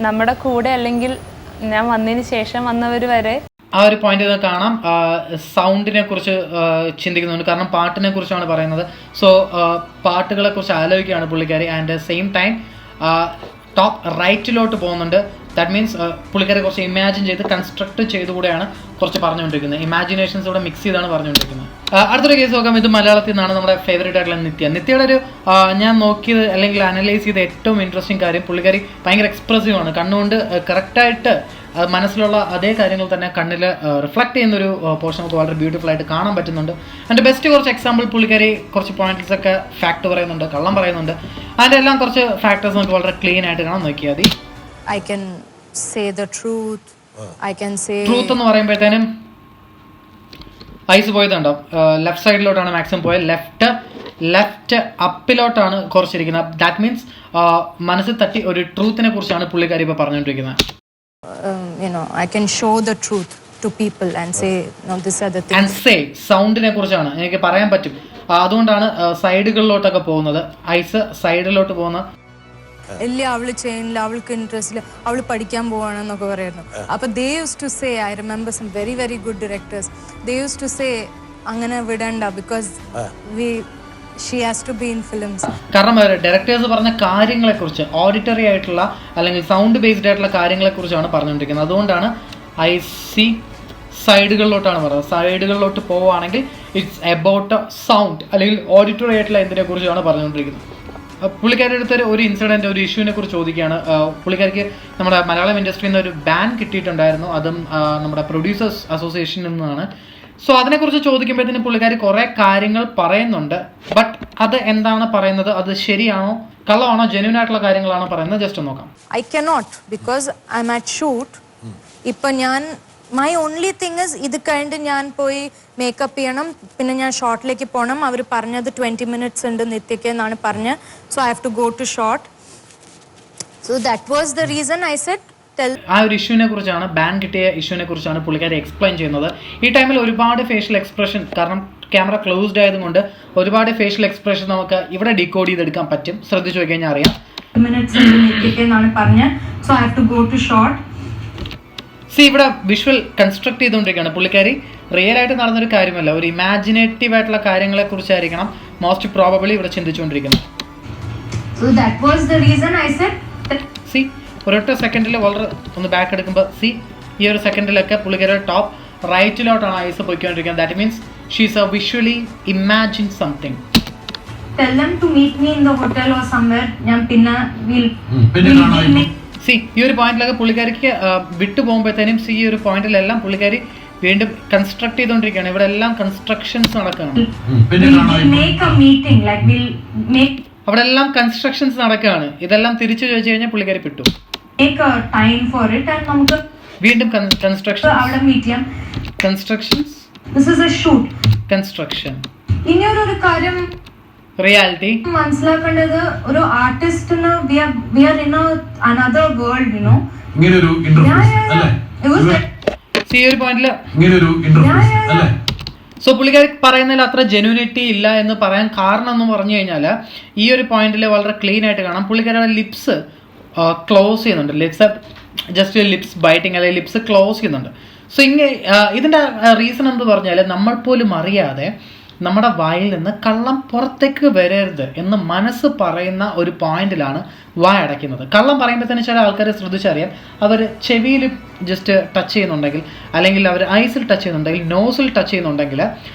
നമ്മുടെ കൂടെ അല്ലെങ്കിൽ ഞാൻ വന്നതിന് ശേഷം വന്നവർ വരെ ആ ഒരു പോയിന്റ് കാണാം. സൗണ്ടിനെ കുറിച്ച് ചിന്തിക്കുന്നുണ്ട്, കാരണം പാട്ടിനെ കുറിച്ചാണ് പറയുന്നത്. സോ പാട്ടുകളെ കുറിച്ച് ആലോചിക്കുകയാണ് പുള്ളിക്കാരി. ആൻഡ് സെയിം ടൈം ടോപ്പ് റൈറ്റിലോട്ട് പോകുന്നുണ്ട്, ദാറ്റ് മീൻസ് പുള്ളിക്കാരെ കുറച്ച് ഇമാജിൻ ചെയ്ത് കൺസ്ട്രക്ട് ചെയ്തുകൂടെയാണ് കുറച്ച് പറഞ്ഞുകൊണ്ടിരിക്കുന്നത്. ഇമാജിനേഷൻസ് ഇവിടെ മിക്സ് ചെയ്താണ് പറഞ്ഞുകൊണ്ടിരിക്കുന്നത്. അടുത്തൊരു കേസ് നോക്കാം. ഇത് മലയാളത്തിൽ നിന്നാണ്. നമ്മുടെ ഫേവറേറ്റ് ആയിട്ടുള്ള നിത്യയുടെ ഒരു ഞാൻ നോക്കിയത് അല്ലെങ്കിൽ അനലൈസ് ചെയ്ത ഏറ്റവും ഇൻട്രസ്റ്റിംഗ് കാര്യം, പുള്ളിക്കാരി ഭയങ്കര എക്സ്പ്രസീവ് ആണ്. കണ്ണുകൊണ്ട് കറക്റ്റായിട്ട് മനസ്സിലുള്ള അതേ കാര്യങ്ങൾ തന്നെ കണ്ണിൽ റിഫ്ലക്ട് ചെയ്യുന്നൊരു പോർഷൻ നമുക്ക് വളരെ ബ്യൂട്ടിഫുൾ ആയിട്ട് കാണാൻ പറ്റുന്നുണ്ട്. അതിൻ്റെ ബെസ്റ്റ് കുറച്ച് എക്സാമ്പിൾ, പുള്ളിക്കാരി കുറച്ച് പോയിന്റ്സ് ഒക്കെ ഫാക്ട് പറയുന്നുണ്ട്, കള്ളം പറയുന്നുണ്ട്. അതിൻ്റെ എല്ലാം കുറച്ച് ഫാക്ടേഴ്സ് നമുക്ക് വളരെ ക്ലീൻ ആയിട്ട് കാണാൻ നോക്കിയാൽ മതി. I can say the truth. I can say truth എന്ന് പറയുമ്പോഴത്തേനും ഐസ് പോയതുണ്ടോ, ലെഫ്റ്റ് സൈഡിലോട്ടാണ് മാക്സിമം പോയത്. ലെഫ്റ്റ് അപ്പിലോട്ടാണ് കുറച്ചിരിക്കുന്നത്. ദാറ്റ് മീൻസ് മനസ്സിൽ തട്ടി ഒരു ട്രൂത്തിനെ കുറിച്ചാണ് പുള്ളിക്കാരി ഇപ്പോൾ പറഞ്ഞുകൊണ്ടിരിക്കുന്നത്. I can show the truth to people and say, no, these are the things. And say സൗണ്ടിനെ കുറിച്ചാണ് എനിക്ക് പറയാൻ പറ്റും. അതുകൊണ്ടാണ് സൈഡുകളിലോട്ടൊക്കെ പോകുന്നത്. ഐസ് സൈഡിലോട്ട് പോകുന്ന ഇല്ല അവള് ചെയ്യുന്നില്ല, അവൾക്ക് ഇൻട്രസ്റ്റ് ഇല്ല, അവള് പഠിക്കാൻ പോവാണെന്നൊക്കെ പറയുന്നു. അപ്പൊ they used to say, I remember some very very good directors, they used to say അങ്ങനെ വിടണ്ട, because she has to be in films. കാരണം ഡയറക്ടേഴ്സ് പറഞ്ഞ കാര്യങ്ങളെക്കുറിച്ച്, ഓഡിറ്ററി ആയിട്ടുള്ള അല്ലെങ്കിൽ സൗണ്ട് ബേസ്ഡ് ആയിട്ടുള്ള കാര്യങ്ങളെക്കുറിച്ചാണ് പറഞ്ഞുകൊണ്ടിരിക്കുന്നത്. അതുകൊണ്ടാണ് ഐ സി സൈഡുകളിലോട്ടാണ് പറയുന്നത്. സൈഡുകളിലോട്ട് പോവുകയാണെങ്കിൽ ഇറ്റ്സ് എബൌട്ട് സൗണ്ട് അല്ലെങ്കിൽ ഓഡിറ്ററി ആയിട്ടുള്ള എന്തിനെ കുറിച്ചാണ് പറഞ്ഞുകൊണ്ടിരിക്കുന്നത്. പുള്ളിക്കാരുടെ അടുത്തൊരു ഒരു ഇൻസിഡൻറ്റ്, ഒരു ഇഷ്യൂവിനെ കുറിച്ച് ചോദിക്കുകയാണ്. പുള്ളിക്കാർക്ക് നമ്മുടെ മലയാളം ഇൻഡസ്ട്രിയിൽ നിന്ന് ഒരു ബാൻ കിട്ടിയിട്ടുണ്ടായിരുന്നു. അതും നമ്മുടെ പ്രൊഡ്യൂസേഴ്സ് അസോസിയേഷനിൽ നിന്നാണ്. സോ അതിനെക്കുറിച്ച് ചോദിക്കുമ്പോഴത്തേന് പുള്ളിക്കാർ കുറേ കാര്യങ്ങൾ പറയുന്നുണ്ട്. ബട്ട് അത് എന്താണ് പറയുന്നത്, അത് ശരിയാണോ കള്ളമാണോ ജെന്യൂൻ ആയിട്ടുള്ള കാര്യങ്ങളാണോ പറയുന്നത്, ജസ്റ്റ് നോക്കാം. I cannot because I M at shoot. ഇപ്പം ഞാൻ മൈ ഓൺലി തിങ് ഇസ് ഇത് കഴിഞ്ഞിട്ട് ഞാൻ പോയി മേക്കപ്പ് ചെയ്യണം, പിന്നെ ഞാൻ ഷോട്ടിലേക്ക് പോകണം. അവർ പറഞ്ഞത് 20 minutes ഉണ്ട് നിത്യക്ക് എന്നാണ് പറഞ്ഞത്. So I have to go to shot. So that was the reason I said tell. ആ ഒരു ഇഷ്യൂവിനെ കുറിച്ചാണ്, ബാൻ കിട്ടിയ ഇഷ്യൂവിനെ കുറിച്ചാണ് പുള്ളിക്കാരി എക്സ്പ്ലെയിൻ ചെയ്യുന്നത്. ഈ ടൈമിൽ ഒരുപാട് ഫേഷ്യൽ എക്സ്പ്രഷൻ, കാരണം ക്യാമറ ക്ലോസ്ഡ് ആയതുകൊണ്ട് ഒരുപാട് ഫേഷ്യൽ എക്സ്പ്രഷൻ നമുക്ക് ഇവിടെ ഡീകോഡ് ചെയ്തെടുക്കാൻ പറ്റും. ശ്രദ്ധിച്ചു നോക്കി കഴിഞ്ഞാൽ അറിയാം. 20 minutes ഉണ്ട് നിത്യക്ക് എന്നാണ് പറഞ്ഞത്. So I have to go to shot. ഇവിടെ വിഷ്വൽ കൺസ്ട്രക്ട് ചെയ്തുകൊണ്ടിരിക്കുകയാണ് പുള്ളിക്കാരി. റിയൽ ആയിട്ട് നടന്നൊരു കാര്യമല്ല, ഒരു ഇമാജിനേറ്റീവ് ആയിട്ടുള്ള കാര്യങ്ങളെ കുറിച്ചായിരിക്കണം മോസ്റ്റ് പ്രോബബിളി ഇവിടെ ചിന്തിച്ചുകൊണ്ടിരിക്കുന്നത്. ഒരൊറ്റ സെക്കൻഡിൽ വളരെ ഒന്ന് ബാക്ക് എടുക്കുമ്പോൾ ഈ ഒരു സെക്കൻഡിലൊക്കെ പുള്ളിക്കാരുടെ ടോപ്പ് റൈറ്റിലോട്ടാണ് ഐസ് പോയിക്കൊണ്ടിരിക്കുന്നത്. That means she's A visually imagine something. Tell them to meet me in the hotel or somewhere. ഞാൻ പിന്നെ ഈ ഒരു പോയിന്റിലൊക്കെ പുള്ളിക്കാരിക്ക് വിട്ടു പോകുമ്പോഴത്തേനും ഈ ഒരു പോയിന്റിലെല്ലാം പുള്ളിക്കാരി വീണ്ടും കൺസ്ട്രക്ട് ചെയ്തുകൊണ്ടിരിക്കുകയാണ്. ഇവിടെ എല്ലാം കൺസ്ട്രക്ഷൻസ് നടക്കുകയാണ്. അവിടെ എല്ലാം കൺസ്ട്രക്ഷൻസ് നടക്കുകയാണ്. ഇതെല്ലാം തിരിച്ചു ചോദിച്ചു കഴിഞ്ഞാൽ പുള്ളിക്കാരി വിട്ടു. വീണ്ടും കൺസ്ട്രക്ഷൻ ഇനിയൊരു കാര്യം റിയാലിറ്റി മനസ്സിലാക്കേണ്ടത്, ഒരു ആർട്ടിസ്റ്റിന് we are in another world, you know. ഇങ്ങനൊരു ഇന്റർഫേസ് അല്ലേ ഈ ഒരു പോയിന്റില് സോ പുള്ളിക്കാരി പറയുന്നതിൽ അത്ര ജെന്യൂനിറ്റി ഇല്ല എന്ന് പറയാൻ കാരണം എന്ന് പറഞ്ഞു കഴിഞ്ഞാൽ ഈ ഒരു പോയിന്റിൽ വളരെ ക്ലീൻ ആയിട്ട് കാണാം. പുള്ളിക്കാരുടെ ലിപ്സ് ക്ലോസ് ചെയ്യുന്നുണ്ട്. ലിപ്സ് ജസ്റ്റ് ലിപ്സ് ബൈറ്റിങ് അല്ലെങ്കിൽ ലിപ്സ് ക്ലോസ് ചെയ്യുന്നുണ്ട്. സോ ഇതിൻ്റെ റീസൺ എന്ന് പറഞ്ഞാൽ നമ്മൾ പോലും അറിയാതെ നമ്മുടെ വായിൽ നിന്ന് കള്ളം പുറത്തേക്ക് വരരുത് എന്ന് മനസ്സ് പറയുന്ന ഒരു പോയിന്റിലാണ് വായ അടയ്ക്കുന്നത്. കള്ളം പറയുമ്പോൾ തന്നെ ചില ആൾക്കാരെ ശ്രദ്ധിച്ചറിയാം, അവർ ചെവിയിൽ ജസ്റ്റ് ടച്ച് ചെയ്യുന്നുണ്ടെങ്കിൽ അല്ലെങ്കിൽ അവർ ഐസിൽ ടച്ച് ചെയ്യുന്നുണ്ടെങ്കിൽ നോസിൽ ടച്ച് ചെയ്യുന്നുണ്ടെങ്കിൽ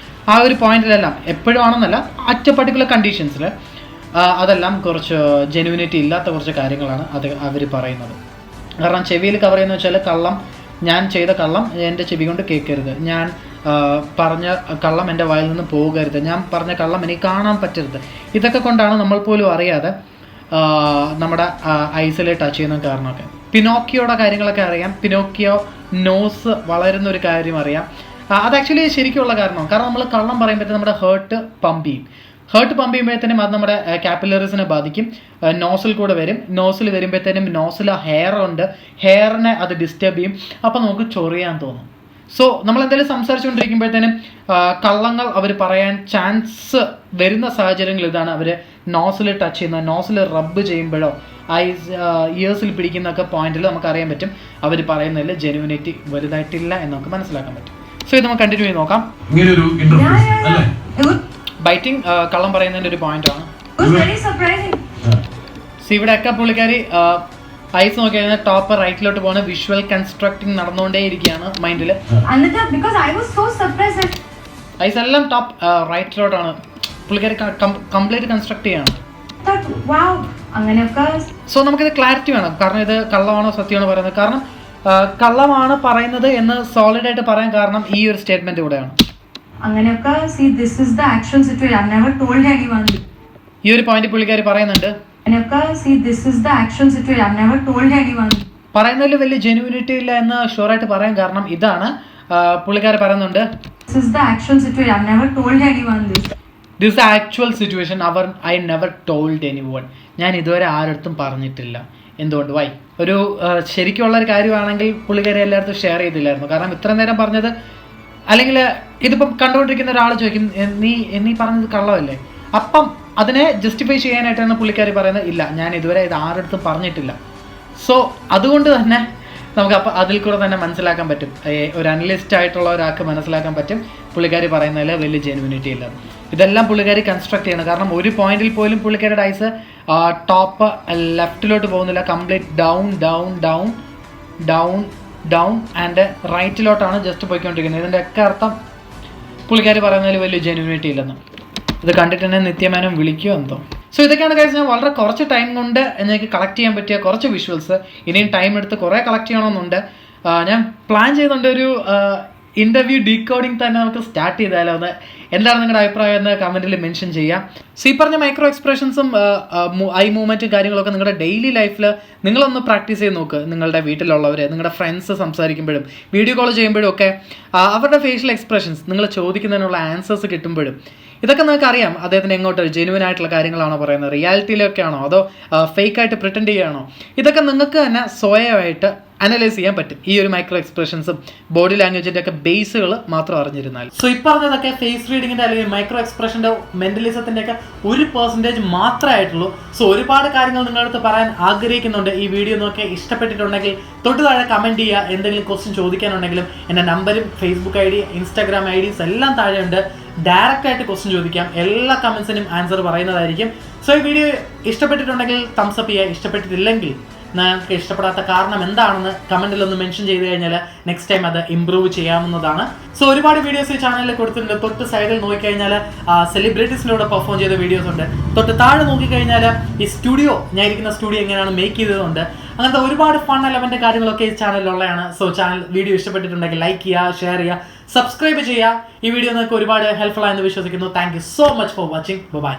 ആ ഒരു പോയിന്റിലെല്ലാം എപ്പോഴും ആണെന്നല്ല, അറ്റ് പർട്ടിക്കുലർ കണ്ടീഷൻസിൽ അതെല്ലാം കുറച്ച് ജെന്യൂനിറ്റി ഇല്ലാത്ത കുറച്ച് കാര്യങ്ങളാണ് അവർ പറയുന്നത്. കാരണം ചെവിയിൽ കവർ ചെയ്യുന്ന വെച്ചാൽ കള്ളം, ഞാൻ ചെയ്ത കള്ളം എൻ്റെ ചെവി കൊണ്ട് കേൾക്കരുത്, ഞാൻ പറഞ്ഞ കള്ളം എൻ്റെ വായിൽ നിന്ന് പോകരുത്, ഞാൻ പറഞ്ഞ കള്ളം എനിക്ക് കാണാൻ പറ്റരുത്. ഇതൊക്കെ കൊണ്ടാണ് നമ്മൾ പോലും അറിയാതെ നമ്മുടെ ഐസിലെ ടച്ച് ചെയ്യുന്ന കാരണമൊക്കെ. പിനോക്കിയോയുടെ കാര്യങ്ങളൊക്കെ അറിയാം. പിനോക്കിയോ നോസ് വളരുന്ന ഒരു കാര്യം അറിയാം. അത് ആക്ച്വലി ശരിക്കുള്ള കാരണമാണ്. കാരണം നമ്മൾ കള്ളം പറയുമ്പോഴത്തേക്കും നമ്മുടെ ഹേർട്ട് പമ്പ് ചെയ്യുമ്പോഴത്തേനും അത് നമ്മുടെ കാപ്പിലറീസിനെ ബാധിക്കും. നോസിൽ കൂടെ വരും. നോസിൽ വരുമ്പോഴത്തേനും നോസിൽ ഹെയർ ഉണ്ട്, ഹെയറിനെ അത് ഡിസ്റ്റർബ് ചെയ്യും. അപ്പോൾ നമുക്ക് ചൊറിയാൻ തോന്നും. സോ നമ്മൾ എന്തെങ്കിലും സംസാരിച്ചുകൊണ്ടിരിക്കുമ്പോഴത്തേനും കള്ളങ്ങൾ അവർ പറയാൻ ചാൻസ് വരുന്ന സാഹചര്യങ്ങൾ ഇതാണ്. അവർ നോസിൽ ടച്ച് ചെയ്യുന്ന, നോസിൽ റബ്ബ് ചെയ്യുമ്പോഴോ ഇയേഴ്സിൽ പിടിക്കുന്നൊക്കെ പോയിന്റിൽ നമുക്ക് അറിയാൻ പറ്റും അവർ പറയുന്നതിൽ ജെന്യൂനിറ്റി വലുതായിട്ടില്ല എന്ന് നമുക്ക് മനസ്സിലാക്കാൻ പറ്റും. സോ ഇത് നമുക്ക് കണ്ടിന്യൂ ചെയ്ത് നോക്കാം. ബൈറ്റിംഗ് കള്ളം പറയുന്നതിൻ്റെ ഒരു പോയിന്റാണ്. ഇവിടെയൊക്കെ പുള്ളിക്കാരി ഐസ് നോക്കി കഴിഞ്ഞാൽ ടോപ്പ് റൈറ്റിലോട്ട് പോകുന്ന വിഷ്വൽ കൺസ്ട്രക്ടിങ് നടന്നുകൊണ്ടേയിരിക്കുകയാണ് മൈൻഡിൽ. because I was so surprised. Eyes എല്ലാം ടോപ്പ് റൈറ്റിലോട്ടാണ് പുള്ളിക്കാരി കംപ്ലീറ്റ് കൺസ്ട്രക്ട് ചെയ്യാണ്. Wow, അങ്ങനെയൊക്കെ. സോ നമുക്കിത് ക്ലാരിറ്റി വേണം, കാരണം ഇത് കള്ളമാണോ സത്യമാണോ പറയുന്നത്. കാരണം കള്ളമാണ് പറയുന്നത് എന്ന് സോളിഡ് ആയിട്ട് പറയാൻ കാരണം ഈ ഒരു സ്റ്റേറ്റ്മെന്റ് കൂടെയാണ്. അങ്ങനെയൊക്കെ. See, this is the actual situation. I've never told anyone. ഈ ഒരു പോയിന്റ് പുള്ളിക്കാരി പറയുന്നുണ്ട്. അങ്ങനെയൊക്കെ. See, this is the actual situation. I've never told anyone. പറയുന്നതിൽ വലിയ ജെന്യൂനിറ്റി ഇല്ല എന്ന് ഷുവറായിട്ട് പറയാൻ കാരണം ഇതാണ്. പുള്ളിക്കാരി പറയുന്നുണ്ട്, This is the actual situation. I've never told anyone this. This is actual situation. I never told anyone. ഞാൻ ഇതുവരെ ആരടുത്തും പറഞ്ഞിട്ടില്ല. എന്തുകൊണ്ട്? വൈ? ഒരു ശരിക്കുള്ള ഒരു കാര്യമാണെങ്കിൽ പുള്ളിക്കാരി എല്ലായിടത്തും ഷെയർ ചെയ്തില്ലായിരുന്നു. കാരണം ഇത്ര നേരം പറഞ്ഞത്, അല്ലെങ്കിൽ ഇതിപ്പം കണ്ടുകൊണ്ടിരിക്കുന്ന ഒരാൾ ചോദിക്കും, നീ പറഞ്ഞത് കള്ളമല്ലേ? അപ്പം അതിനെ ജസ്റ്റിഫൈ ചെയ്യാനായിട്ടാണ് പുള്ളിക്കാരി പറയുന്നത്, ഇല്ല ഞാൻ ഇതുവരെ ഇത് ആരടുത്തും പറഞ്ഞിട്ടില്ല. സോ അതുകൊണ്ട് തന്നെ നമുക്ക് അപ്പം അതിൽ കൂടെ തന്നെ മനസ്സിലാക്കാൻ പറ്റും, ഒരു അനലിസ്റ്റ് ആയിട്ടുള്ള ഒരാൾക്ക് മനസ്സിലാക്കാൻ പറ്റും പുള്ളിക്കാരി പറയുന്നതിൽ വലിയ ജെനുവിനിറ്റി ഇല്ല. ഇതെല്ലാം പുള്ളിക്കാരി കൺസ്ട്രക്ട് ചെയ്യണം. കാരണം ഒരു പോയിന്റിൽ പോലും പുള്ളിക്കാരുടെ ഐസ് ടോപ്പ് ലെഫ്റ്റിലോട്ട് പോകുന്നില്ല, complete down down down down down and റൈറ്റിലോട്ടാണ് ജസ്റ്റ് പോയിക്കൊണ്ടിരിക്കുന്നത്. ഇതിൻ്റെ ഒക്കെ അർത്ഥം പുള്ളിക്കാരി പറയുന്നതിൽ വലിയ ജെനുവിനിറ്റി ഇല്ലെന്ന്. ഇത് കണ്ടിട്ട് തന്നെ നിത്യമേനം വിളിക്കുമോ എന്തോ. സോ ഇതൊക്കെയാണ് കാര്യം. ഞാൻ വളരെ കുറച്ച് ടൈം കൊണ്ട് എനിക്ക് കളക്ട് ചെയ്യാൻ പറ്റിയ കുറച്ച് വിഷ്വൽസ്. ഇനിയും ടൈം എടുത്ത് കുറേ കളക്ട് ചെയ്യണമെന്നുണ്ട്. ഞാൻ പ്ലാൻ ചെയ്യുന്നുണ്ട് ഒരു ഇൻ്റർവ്യൂ ഡീകോഡിങ് തന്നെ നമുക്ക് സ്റ്റാർട്ട് ചെയ്താലോ എന്ന്. എന്താണ് നിങ്ങളുടെ അഭിപ്രായം എന്ന് കമൻറ്റിൽ മെൻഷൻ ചെയ്യാം. സോ ഈ പറഞ്ഞ മൈക്രോ എക്സ്പ്രഷൻസും ഐ മൂവ്മെൻറ്റും കാര്യങ്ങളൊക്കെ നിങ്ങളുടെ ഡെയിലി ലൈഫിൽ നിങ്ങളൊന്ന് പ്രാക്ടീസ് ചെയ്ത് നോക്ക്. നിങ്ങളുടെ വീട്ടിലുള്ളവർ, നിങ്ങളുടെ ഫ്രണ്ട്സ് സംസാരിക്കുമ്പോഴും വീഡിയോ കോൾ ചെയ്യുമ്പോഴും ഒക്കെ അവരുടെ ഫേഷ്യൽ എക്സ്പ്രഷൻസ് നിങ്ങൾ ചോദിക്കുന്നതിനുള്ള ആൻസേഴ്സ് കിട്ടുമ്പോഴും ഇതൊക്കെ നിങ്ങൾക്ക് അറിയാം അദ്ദേഹത്തിന് എങ്ങോട്ട് ജെന്യൂൻ ആയിട്ടുള്ള കാര്യങ്ങളാണോ പറയുന്നത്, റിയാലിറ്റിയിലൊക്കെ ആണോ, അതോ ഫേക്കായിട്ട് പ്രിറ്റൻഡ് ചെയ്യുകയാണോ. ഇതൊക്കെ നിങ്ങൾക്ക് തന്നെ സ്വയമായിട്ട് അനലൈസ് ചെയ്യാൻ പറ്റും ഈ ഒരു മൈക്രോ എക്സ്പ്രഷൻസും ബോഡി ലാംഗ്വേജിൻ്റെ ഒക്കെ ബേസുകൾ മാത്രം അറിഞ്ഞിരുന്നാൽ. സോ ഈ പറഞ്ഞതൊക്കെ ഫേസ് റീഡിങ്ങിൻ്റെ അല്ലെങ്കിൽ മൈക്രോ എക്സ്പ്രഷൻ്റെ മെൻ്റലിസത്തിൻ്റെ ഒക്കെ 1% മാത്രമേ ആയിട്ടുള്ളൂ. സോ ഒരുപാട് കാര്യങ്ങൾ നിങ്ങളുടെ അടുത്ത് പറയാൻ ആഗ്രഹിക്കുന്നുണ്ട്. ഈ വീഡിയോ നോക്കി ഇഷ്ടപ്പെട്ടിട്ടുണ്ടെങ്കിൽ തൊട്ട് താഴെ കമൻറ്റ് ചെയ്യുക. എന്തെങ്കിലും ക്വസ്റ്റ്യൻ ചോദിക്കാനുണ്ടെങ്കിലും എൻ്റെ നമ്പരും ഫേസ്ബുക്ക് ID, ഇൻസ്റ്റാഗ്രാം IDs എല്ലാം താഴെ ഉണ്ട്. ഡയറക്റ്റായിട്ട് ക്വസ്റ്റ്യൻ ചോദിക്കാം. എല്ലാ കമൻസിനും ആൻസർ പറയുന്നതായിരിക്കും. സോ ഈ വീഡിയോ ഇഷ്ടപ്പെട്ടിട്ടുണ്ടെങ്കിൽ തംസ് അപ്പ് ചെയ്യുക. ഇഷ്ടപ്പെട്ടിട്ടില്ലെങ്കിൽ നിങ്ങൾക്ക് ഇഷ്ടപ്പെടാത്ത കാരണം എന്താണെന്ന് കമൻറ്റിലൊന്ന് മെൻഷൻ ചെയ്ത് കഴിഞ്ഞാൽ നെക്സ്റ്റ് ടൈം അത് ഇമ്പ്രൂവ് ചെയ്യാവുന്നതാണ്. സോ ഒരുപാട് വീഡിയോസ് ഈ ചാനലിൽ കൊടുത്തിട്ടുണ്ട്. തൊട്ട് സൈഡിൽ നോക്കിക്കഴിഞ്ഞാൽ സെലിബ്രിറ്റീസിൻ്റെ കൂടെ പെർഫോം ചെയ്ത വീഡിയോസ് ഉണ്ട്. തൊട്ട് താഴെ നോക്കിക്കഴിഞ്ഞാൽ ഈ ഞാൻ ഇരിക്കുന്ന സ്റ്റുഡിയോ എങ്ങനെയാണ് മേക്ക് ചെയ്തതുണ്ട്. അങ്ങനത്തെ ഒരുപാട് ഫൺ എലമെൻ്റ് കാര്യങ്ങളൊക്കെ ഈ ചാനലിലുള്ളതാണ്. സോ വീഡിയോ ഇഷ്ടപ്പെട്ടിട്ടുണ്ടെങ്കിൽ ലൈക്ക് ചെയ്യുക, ഷെയർ ചെയ്യുക, സബ്സ്ക്രൈബ് ചെയ്യുക. ഈ വീഡിയോ നിങ്ങൾക്ക് ഒരുപാട് ഹെൽപ്ഫുൾ ആയെന്ന് വിശ്വസിക്കുന്നു. Thank you so much for watching. By.